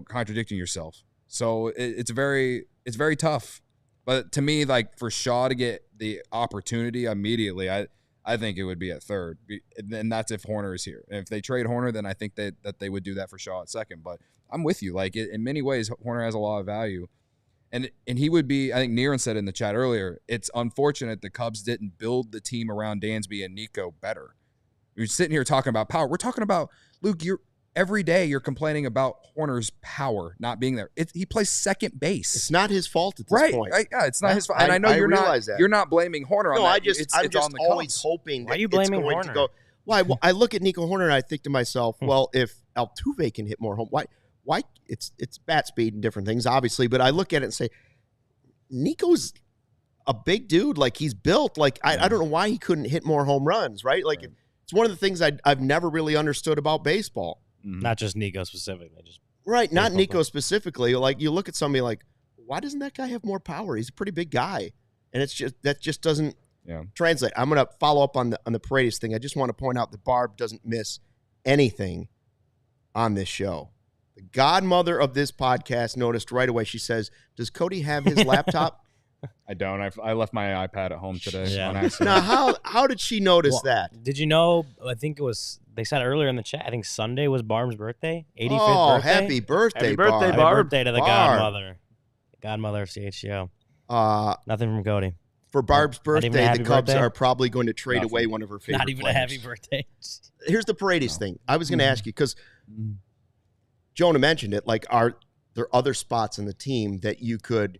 contradicting yourself. So it's very tough. But to me, like for Shaw to get the opportunity immediately, I think it would be at third, and that's if Hoerner is here. And if they trade Hoerner, then I think that they would do that for Shaw at second. But I'm with you. Like in many ways, Hoerner has a lot of value. And he would be, I think Niren said in the chat earlier, it's unfortunate the Cubs didn't build the team around Dansby and Nico better. We're sitting here talking about power. We're talking about, Luke, every day you're complaining about Hoerner's power not being there. He plays second base. It's not his fault at this point. Right? Yeah, it's not his fault. And I know you're not blaming Hoerner on that. I'm just always hoping that it's going to go. Well, I look at Nico Hoerner and I think to myself, well, if Altuve can hit more home, why it's bat speed and different things, obviously, but I look at it and say, Nico's a big dude. Like, he's built. Like, I don't know why he couldn't hit more home runs, right? Like, it's one of the things I've never really understood about baseball. Not just Nico specifically. Not Nico specifically. Like, you look at somebody like, why doesn't that guy have more power? He's a pretty big guy. And that just doesn't translate. I'm going to follow up on the Paredes thing. I just want to point out that Barb doesn't miss anything on this show. The godmother of this podcast noticed right away. She says, does Cody have his laptop? I don't. I left my iPad at home today. Yeah. On accident. Now, how did she notice that? Did you know? I think it was. They said earlier in the chat. I think Sunday was Barb's birthday. 85th birthday. Happy birthday, Happy birthday, Barb. Happy Barb. birthday to the godmother. Godmother of CHGO. Nothing from Cody. For Barb's birthday, the Cubs birthday? are probably going to trade away one of her favorite Not even players. a happy birthday. Here's the Paredes thing. I was going to ask you, because Jonah mentioned it, like, are there other spots in the team that you could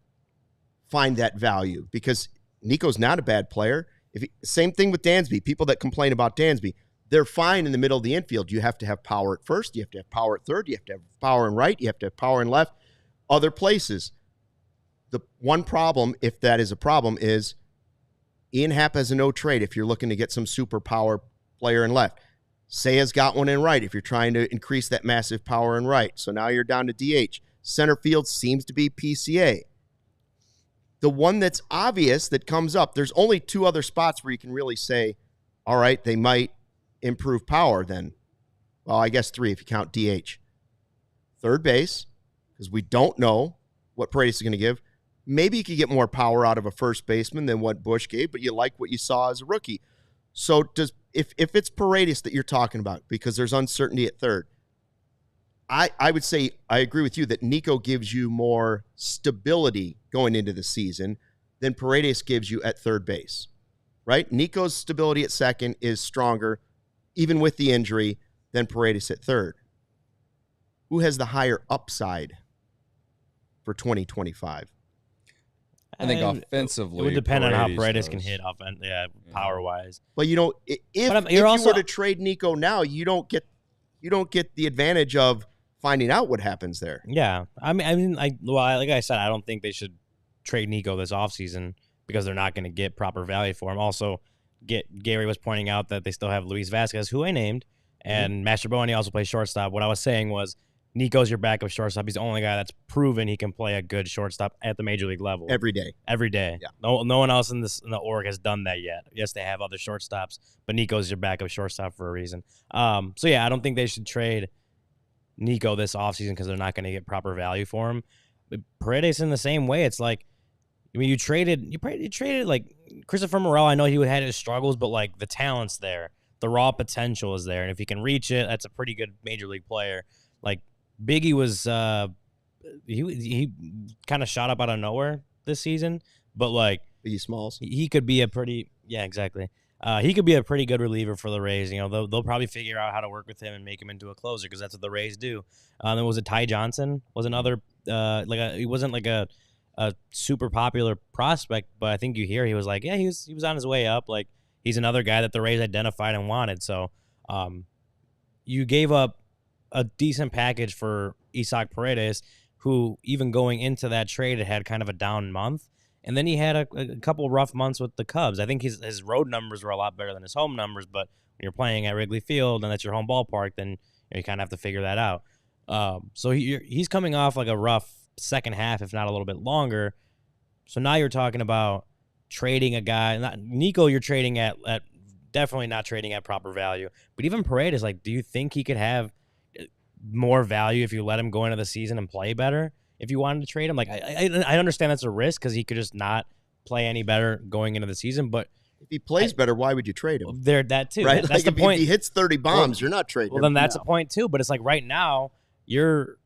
find that value? Because Nico's not a bad player. Same thing with Dansby. People that complain about Dansby, they're fine in the middle of the infield. You have to have power at first. You have to have power at third. You have to have power in right. You have to have power in left. Other places. The one problem, if that is a problem, is Ian Happ has a no trade if you're looking to get some superpower player in left. Saya's got one in right if you're trying to increase that massive power in right. So now you're down to DH. Center field seems to be PCA. The one that's obvious that comes up, there's only two other spots where you can really say, all right, they might improve power then. Well, I guess three if you count DH. Third base, because we don't know what Paredes is going to give. Maybe you could get more power out of a first baseman than what Bush gave, but you like what you saw as a rookie. So if it's Paredes that you're talking about, because there's uncertainty at third, I would say I agree with you that Nico gives you more stability going into the season than Paredes gives you at third base, right? Nico's stability at second is stronger, even with the injury, than Paredes at third. Who has the higher upside for 2025? I think offensively, it would depend on how Paredes does. can hit power wise. But you know, if you were to trade Nico now, you don't get the advantage of finding out what happens there. Yeah, like I said, I don't think they should trade Nico this offseason because they're not going to get proper value for him. Also, Gary was pointing out that they still have Luis Vasquez, who I named, and Mastrobuoni also plays shortstop. What I was saying was, Nico's your backup shortstop. He's the only guy that's proven he can play a good shortstop at the major league level. Every day. Yeah. No one else in the org has done that yet. Yes, they have other shortstops, but Nico's your backup shortstop for a reason. I don't think they should trade Nico this offseason because they're not going to get proper value for him. But Paredes in the same way. It's like, I mean, you traded like Christopher Morel. I know he had his struggles, but like the talent's there. The raw potential is there. And if he can reach it, that's a pretty good major league player. Like, Biggie was he kind of shot up out of nowhere this season, but like Biggie Smalls, he could be he could be a pretty good reliever for the Rays. You know, they'll probably figure out how to work with him and make him into a closer because that's what the Rays do. Then was it Ty Johnson was another he wasn't like a super popular prospect, but I think he was like he was on his way up. Like he's another guy that the Rays identified and wanted. So you gave up a decent package for Isaac Paredes, who even going into that trade had kind of a down month. And then he had a couple rough months with the Cubs. I think his road numbers were a lot better than his home numbers, but when you're playing at Wrigley Field and that's your home ballpark, then you kind of have to figure that out. So he's coming off like a rough second half, if not a little bit longer. So now you're talking about trading a guy. Nico, you're trading at definitely not trading at proper value. But even Paredes, like, do you think he could have more value if you let him go into the season and play better? If you wanted to trade him, like I understand that's a risk because he could just not play any better going into the season. But if he plays better, why would you trade him? That too, right? That's like the point. If he hits 30 bombs, you're not trading. Well, then that's a point too. But it's like right now you're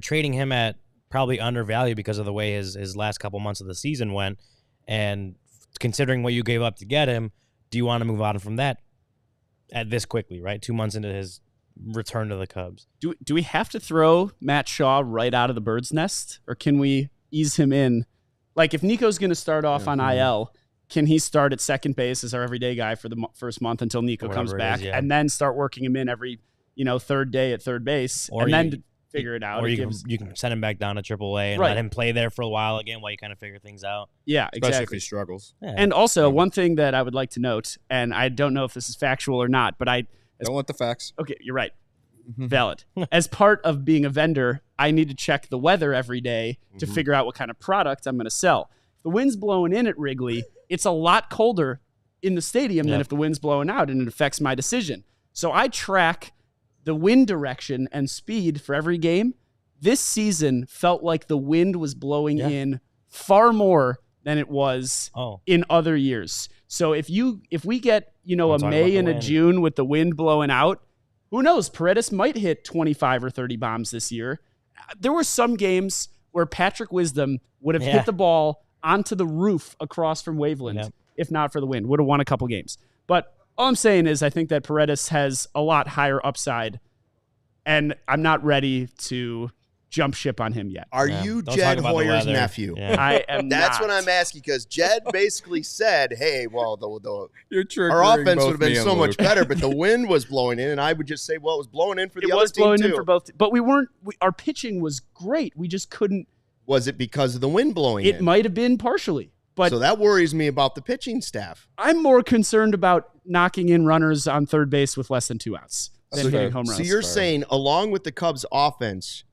trading him at probably undervalued because of the way his last couple months of the season went, and considering what you gave up to get him, do you want to move on from that at this quickly? Right, 2 months into his return to the Cubs. Do we have to throw Matt Shaw right out of the bird's nest, or can we ease him in? Like, if Nico's going to start off on IL, can he start at second base as our everyday guy for the first month until Nico comes back, and then start working him in every third day at third base, then figure it out? Or you can send him back down to AAA and let him play there for a while again while you kind of figure things out. Yeah, especially exactly. if he struggles. Yeah. And also, one thing that I would like to note, and I don't know if this is factual or not, but don't want the facts. Okay, you're right. Valid. As part of being a vendor, I need to check the weather every day to figure out what kind of product I'm going to sell. If the wind's blowing in at Wrigley, it's a lot colder in the stadium than if the wind's blowing out, and it affects my decision. So I track the wind direction and speed for every game. This season felt like the wind was blowing in far more than it was in other years. So if we get, a May and a June with the wind blowing out, who knows? Paredes might hit 25 or 30 bombs this year. There were some games where Patrick Wisdom would have hit the ball onto the roof across from Waveland, if not for the wind. Would have won a couple games. But all I'm saying is I think that Paredes has a lot higher upside, and I'm not ready to jump ship on him yet. Are you Jed Hoyer's nephew? Yeah. I am That's not. what I'm asking, because Jed basically said, hey, well, Our our offense would have been so much better, but the wind was blowing in, and I would just say, well, it was blowing in for the other team, too. In for both, but our pitching was great. We just couldn't. Was it because of the wind blowing in? It might have been partially. But so that worries me about the pitching staff. I'm more concerned about knocking in runners on third base with less than 2 outs than hitting home runs. So you're saying, along with the Cubs' offense,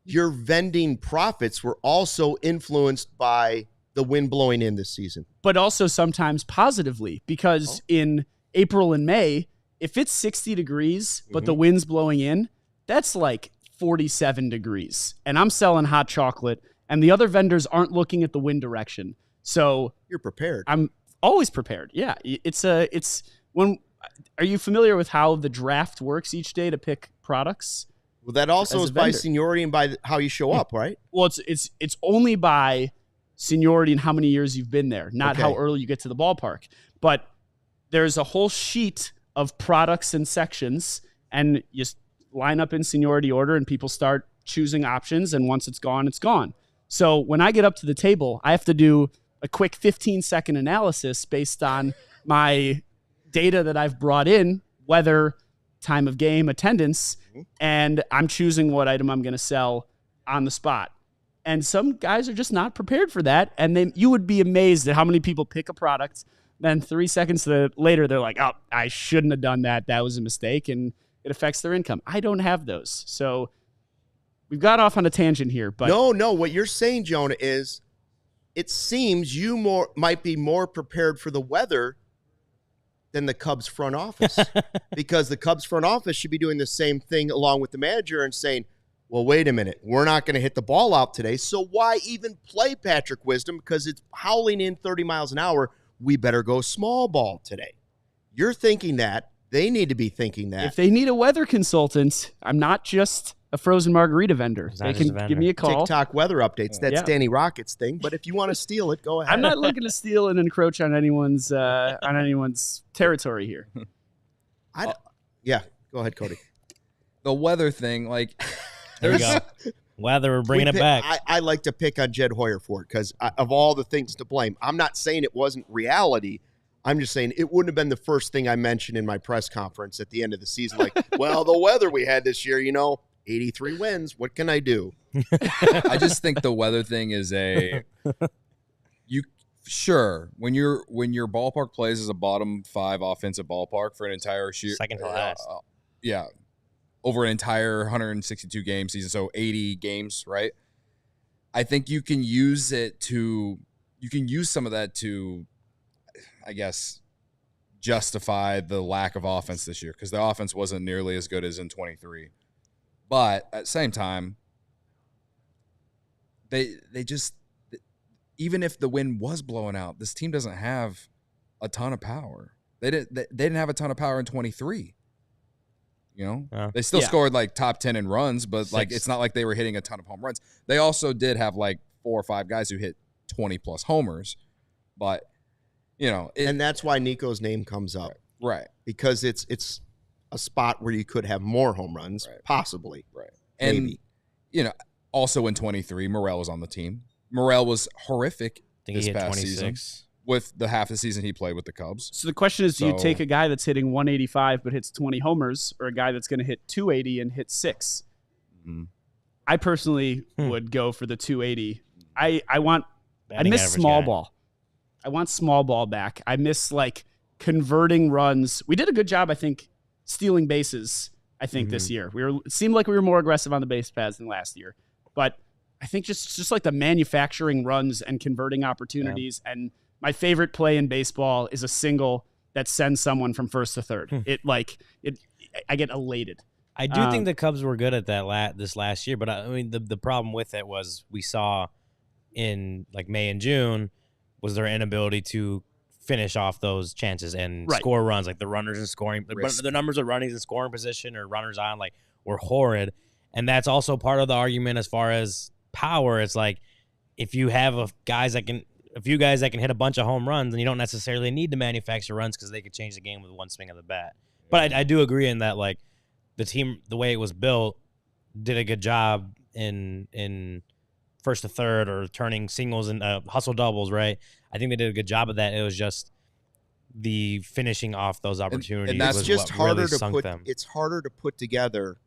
your vending profits were also influenced by the wind blowing in this season. But also sometimes positively, because in April and May, if it's 60 degrees, but the wind's blowing in, that's like 47 degrees. And I'm selling hot chocolate, and the other vendors aren't looking at the wind direction. So you're prepared. I'm always prepared. Yeah. Are you familiar with how the draft works each day to pick products? Well, that also is by seniority and by how you show up, right? Well, it's only by seniority and how many years you've been there, not how early you get to the ballpark. But there's a whole sheet of products and sections, and you line up in seniority order, and people start choosing options, and once it's gone, it's gone. So when I get up to the table, I have to do a quick 15-second analysis based on my data that I've brought in, weather, time of game, attendance, and I'm choosing what item I'm going to sell on the spot. And some guys are just not prepared for that, and you would be amazed at how many people pick a product, then 3 seconds later, they're like, oh, I shouldn't have done that. That was a mistake, and it affects their income. I don't have those. So we've got off on a tangent here. But No, what you're saying, Jonah, is it seems you might be more prepared for the weather than the Cubs front office, because the Cubs front office should be doing the same thing along with the manager and saying, well, wait a minute, we're not going to hit the ball out today, so why even play Patrick Wisdom? Because it's howling in 30 miles an hour. We better go small ball today. You're thinking that. They need to be thinking that. If they need a weather consultant, I'm not just a frozen margarita vendor. They can give me a call. TikTok weather updates. That's Danny Rocket's thing. But if you want to steal it, go ahead. I'm not looking to steal and encroach on anyone's territory here. Yeah, go ahead, Cody. The weather thing, like, there we go. Weather, we're bringing it back. I like to pick on Jed Hoyer for it because of all the things to blame. I'm not saying it wasn't reality. I'm just saying it wouldn't have been the first thing I mentioned in my press conference at the end of the season. Like, well, the weather we had this year, 83 wins. What can I do? I just think the weather thing is when your ballpark plays as a bottom 5 offensive ballpark for an entire year, second to last. Over an entire 162 game season, so 80 games, right? I think you can use some of that to, I guess, justify the lack of offense this year, because the offense wasn't nearly as good as in 23. But at the same time, they just, even if the wind was blowing out, this team doesn't have a ton of power. They didn't have a ton of power in 23. They still scored like top 10 in runs, but like it's not like they were hitting a ton of home runs. They also did have like 4 or 5 guys who hit 20 plus homers, but and that's why Nico's name comes up, right? Because it's a spot where you could have more home runs, possibly. Right. And, maybe. Also in 23, Morel was on the team. Morel was horrific this past season with the half the season he played with the Cubs. So the question is, do you take a guy that's hitting 185 but hits 20 homers, or a guy that's going to hit 280 and hit 6? Mm-hmm. I personally would go for the 280. I miss small ball. I want small ball back. I miss converting runs. We did a good job, I think, stealing bases. I think this year it seemed like we were more aggressive on the base paths than last year, but I think just like the manufacturing runs and converting opportunities. Yeah. And my favorite play in baseball is a single that sends someone from first to third. I get elated. I do think the Cubs were good at that this last year, but I mean the problem with it was we saw in May and June was their inability to finish off those chances and score runs. The runners in scoring, the numbers of runners in scoring position or runners on were horrid, and that's also part of the argument as far as power. It's if you have a few guys that can hit a bunch of home runs, then you don't necessarily need to manufacture runs because they could change the game with one swing of the bat. But I do agree in that the team, the way it was built, did a good job in first to third or turning singles and hustle doubles, right? I think they did a good job of that. It was just the finishing off those opportunities. And that's just harder really to put. Them. It's harder to put together.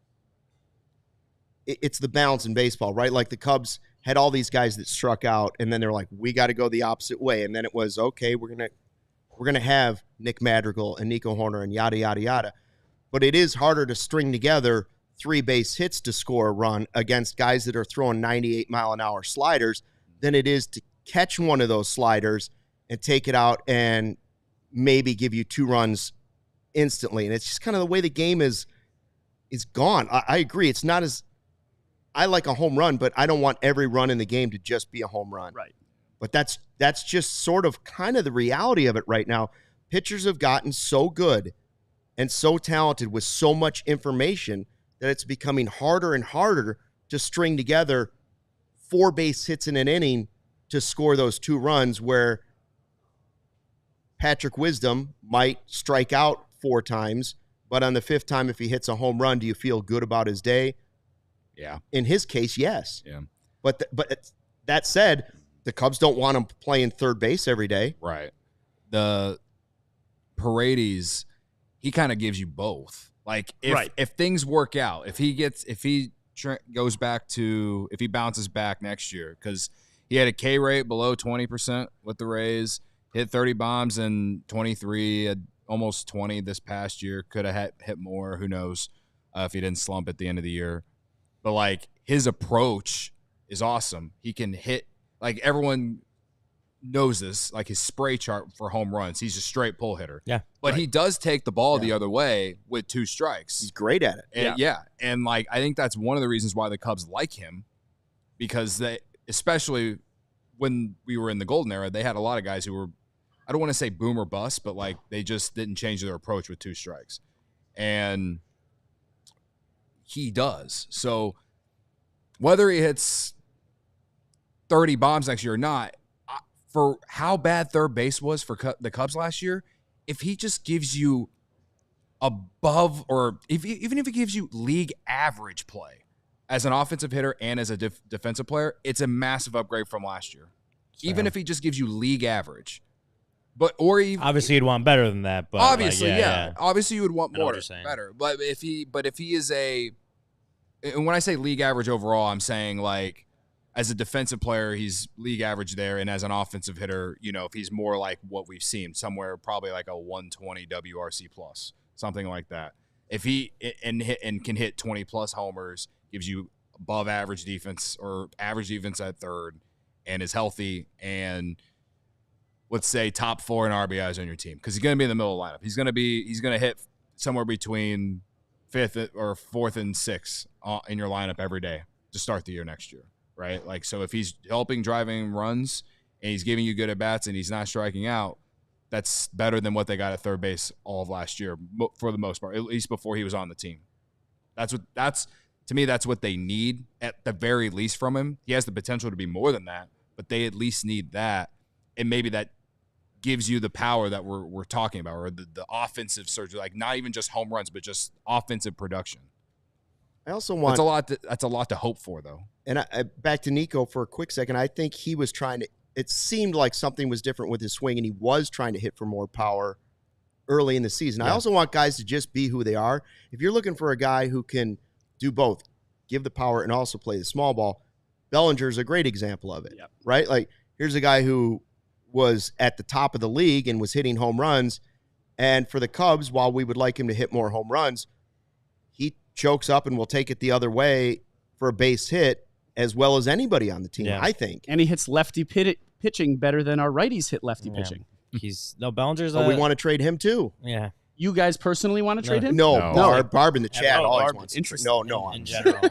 It's the balance in baseball, right? The Cubs had all these guys that struck out, and then they're we got to go the opposite way. And then it was, okay, we're gonna have Nick Madrigal and Nico Hoerner and yada yada yada. But it is harder to string together 3 base hits to score a run against guys that are throwing 98-mile-an-hour sliders than it is to catch one of those sliders and take it out and maybe give you 2 runs instantly. And it's just kind of the way the game is gone. I agree. It's not as – I like a home run, but I don't want every run in the game to just be a home run. Right. But that's just sort of kind of the reality of it right now. Pitchers have gotten so good and so talented with so much information that it's becoming harder and harder to string together 4 base hits in an inning to score those 2 runs, where Patrick Wisdom might strike out 4 times, but on the 5th time, if he hits a home run, do you feel good about his day? Yeah. In his case, yes. Yeah. But that said, the Cubs don't want him playing third base every day. Right. The Paredes, he kind of gives you both. If things work out, if he bounces back next year, because he had a K rate below 20% with the Rays, hit 30 bombs in 23, had almost 20 this past year. Could have hit more. Who knows if he didn't slump at the end of the year. But his approach is awesome. He can hit, everyone knows this, his spray chart for home runs. He's a straight pull hitter. Yeah. But he does take the ball the other way with 2 strikes. He's great at it. And I think that's one of the reasons why the Cubs like him, because they, especially when we were in the golden era, they had a lot of guys who were, I don't want to say boom or bust, but they just didn't change their approach with 2 strikes. And he does. So whether he hits 30 bombs next year or not, for how bad third base was for the Cubs last year, if he just gives you above, or even if he gives you league average play as an offensive hitter and as a defensive player, it's a massive upgrade from last year. Even if he just gives you league average. Obviously you'd want better than that, but obviously, obviously you would want more, better. But if he is and when I say league average overall, I'm saying as a defensive player, he's league average there, and as an offensive hitter, if he's more like what we've seen, somewhere probably a 120 WRC plus, something like that. If he and can hit 20 plus homers, gives you above average defense or average defense at third, and is healthy, and let's say top 4 in RBIs on your team, because he's going to be in the middle of the lineup. He's going to hit somewhere between 5th or 4th and 6th in your lineup every day to start the year next year. Right? So if he's driving runs and he's giving you good at-bats and he's not striking out, that's better than what they got at third base all of last year for the most part, at least before he was on the team. To me, that's what they need at the very least from him. He has the potential to be more than that, but they at least need that. And maybe that gives you the power that we're talking about, or the offensive surge, like not even just home runs, but just offensive production. I also want that's a lot to hope for, though. And back to Nico for a quick second. I think he was trying to. It seemed like something was different with his swing, and he was trying to hit for more power early in the season. Yeah. I also want guys to just be who they are. If you're looking for a guy who can do both, give the power and also play the small ball, Bellinger's a great example of it, right? Like, here's a guy who was at the top of the league and was hitting home runs, and for the Cubs, while we would like him to hit more home runs, he chokes up and will take it the other way for a base hit as well as anybody on the team, I think. And he hits lefty pitching better than our righties hit lefty pitching. Bellinger's. We want to trade him too. Yeah. You guys personally want to trade him? No. Barb in the chat always Barb, wants. Interesting. No, in general.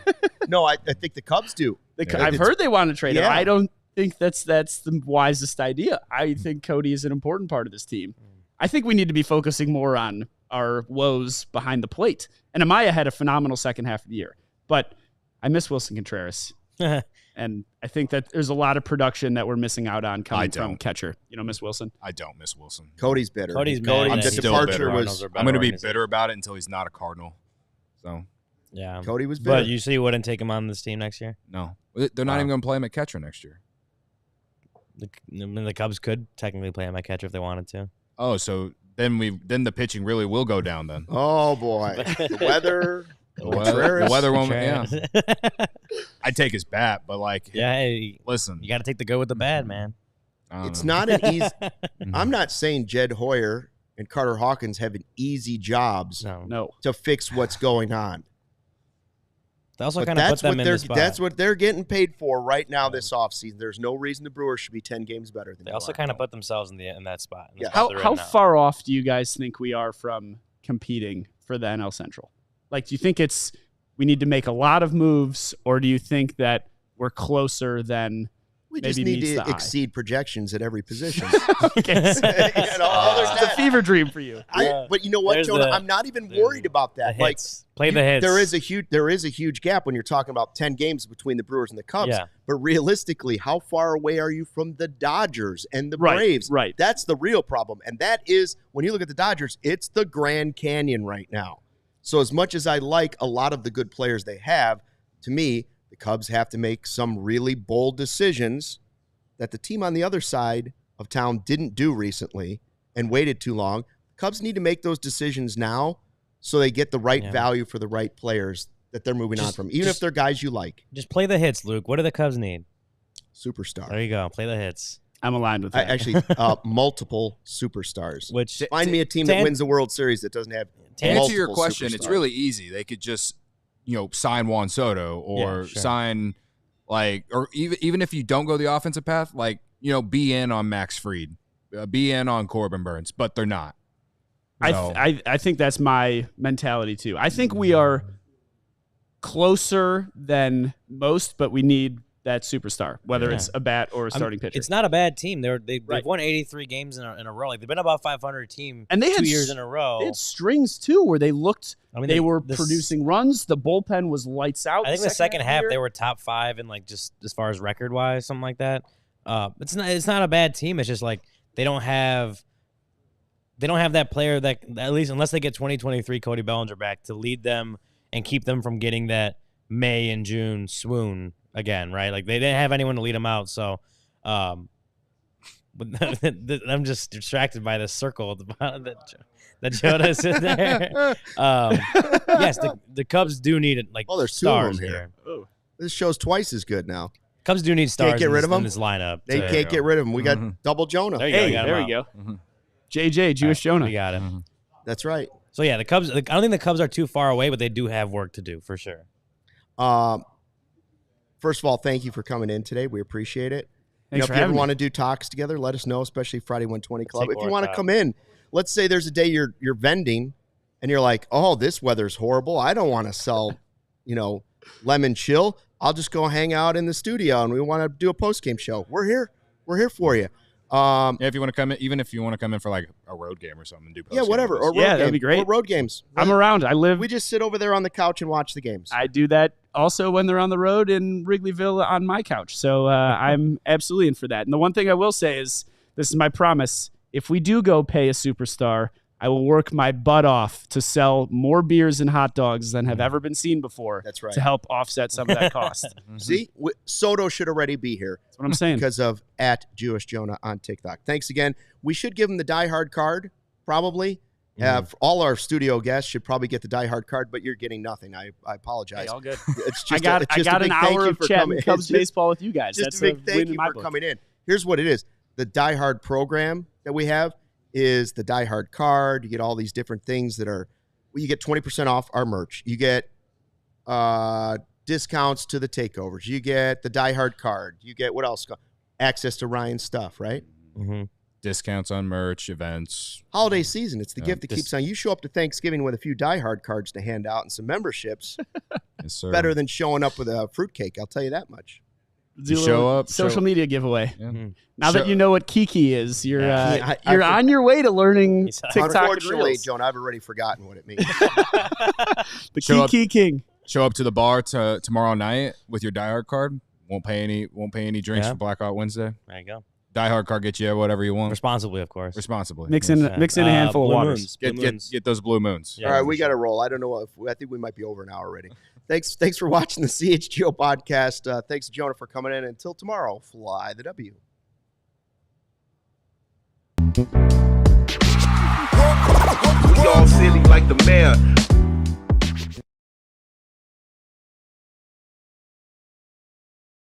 No, I think the Cubs do. I've heard they want to trade him. I don't think that's the wisest idea. I think Cody is an important part of this team. I think we need to be focusing more on our woes behind the plate. And Amaya had a phenomenal second half of the year, but I miss Wilson Contreras. And I think that there's a lot of production that we're missing out on coming from catcher. You know, Miss Wilson? I don't miss Wilson. Cody's bitter. I'm still bitter. I'm going to be bitter about it until he's not a Cardinal. So, yeah. Cody was bitter. But you say you wouldn't take him on this team next year? No. They're not even going to play him at catcher next year. The Cubs could technically play him at catcher if they wanted to. Oh, so then the pitching really will go down then. Oh, boy. The weather... The weather won't. Yeah, I'd take his bat, but listen, you got to take the good with the bad, man. It's not an easy. I'm not saying Jed Hoyer and Carter Hawkins have an easy jobs to fix what's going on. They also kind of put them in the spot. That's what they're getting paid for right now this offseason. There's no reason the Brewers should be 10 games better than they also kind of put themselves in that spot. How far off do you guys think we are from competing for the NL Central? Like, do you think we need to make a lot of moves, or do you think that we're closer than we just maybe need to the exceed eye? Projections at every position? It's a fever dream for you. But you know what, Jonah? I'm not even worried about that. Play the hits. There is a huge gap when you're talking about 10 games between the Brewers and the Cubs. Yeah. But realistically, how far away are you from the Dodgers and the Braves? Right. That's the real problem. And that is, when you look at the Dodgers, it's the Grand Canyon right now. So as much as I like a lot of the good players they have, to me, the Cubs have to make some really bold decisions that the team on the other side of town didn't do recently and waited too long. Cubs need to make those decisions now so they get the right value for the right players that they're moving on from, even if they're guys you like. Just play the hits, Luke. What do the Cubs need? Superstar. There you go. Play the hits. I'm aligned with that. Actually, multiple superstars. Which find me a team that wins the World Series that doesn't have to answer your question, superstars. It's really easy. They could just, sign Juan Soto or sign or even if you don't go the offensive path, be in on Max Fried, be in on Corbin Burns, but they're not. So. I think that's my mentality too. I think we are closer than most, but we need that superstar, whether it's a bat or a starting pitcher. It's not a bad team. They've won 83 games in a row. They've been about 500 team, and they had 2 years in a row. They had strings too, where they looked. They were producing runs. The bullpen was lights out. I think the second half they were top 5 in just as far as record wise, something like that. It's not a bad team. It's just they don't have that player that, at least unless they get 2023 Cody Bellinger back, to lead them and keep them from getting that May and June swoon again, right? They didn't have anyone to lead them out, so I'm just distracted by the circle at the bottom that Jonah is in there. Yes, the Cubs do need it. There's stars 2 of them here. Oh. This show's twice as good now. Cubs do need stars. Can't get rid of them in this lineup. They can't get rid of them. We got double Jonah. There you go. There we go. Mm-hmm. JJ, Jewish Jonah. We got him. Mm-hmm. That's right. So yeah, the Cubs. I don't think the Cubs are too far away, but they do have work to do for sure. First of all, thank you for coming in today. We appreciate it. Thanks for if you having ever me. want to do talks together, let us know, especially Friday 120 Club. Take If you want to time. come in, let's say there's a day you're vending and you're like, oh, this weather's horrible. I don't want to sell, lemon chill. I'll just go hang out in the studio and we want to do a post-game show. We're here. We're here for you. If you want to come in, even if you want to come in for a road game or something, do yeah, whatever. Or road that'd be great. Or road games. I'm around. We just sit over there on the couch and watch the games. I do that also when they're on the road in Wrigleyville on my couch. So I'm absolutely in for that. And the one thing I will say is, this is my promise. if we do go pay a superstar, I will work my butt off to sell more beers and hot dogs than have ever been seen before. That's right. To help offset some of that cost. See, Soto should already be here. That's what I'm saying. Because of @JewishJonah on TikTok. Thanks again. We should give him the Die Hard card, probably. All our studio guests should probably get the Die Hard card, but you're getting nothing. I apologize. Hey, all good. It's just I got an hour of chatting Cubs baseball with you guys. Just That's a big thank you for coming in. Here's what it is. The Die Hard program that we have is the Die Hard card. You get all these different things that are, you get 20% off our merch. You get discounts to the takeovers. You get the Die Hard card. You get what else? Access to Ryan's stuff, right? Mm-hmm. Discounts on merch, events. Holiday season. It's the gift that keeps on. You show up to Thanksgiving with a few Die Hard cards to hand out and some memberships. Yes, sir. Better than showing up with a fruitcake. I'll tell you that much. You show up. Social media giveaway. Yeah. Now that you know what Kiki is, you're you're on your way to learning TikTok. Unfortunately, Jonah, I've already forgotten what it means. The Kiki King. Show up to the bar tomorrow night with your Die Hard card. Won't pay any drinks for Blackout Wednesday. There you go. Die Hard card gets you whatever you want. Responsibly, of course. Responsibly. Mix in a handful of waters. Get those blue moons. Yeah, all right, we got to roll. I don't know. I think we might be over an hour already. Thanks for watching the CHGO podcast. Thanks, Jonah, for coming in. Until tomorrow, fly the W. We all silly like the mayor.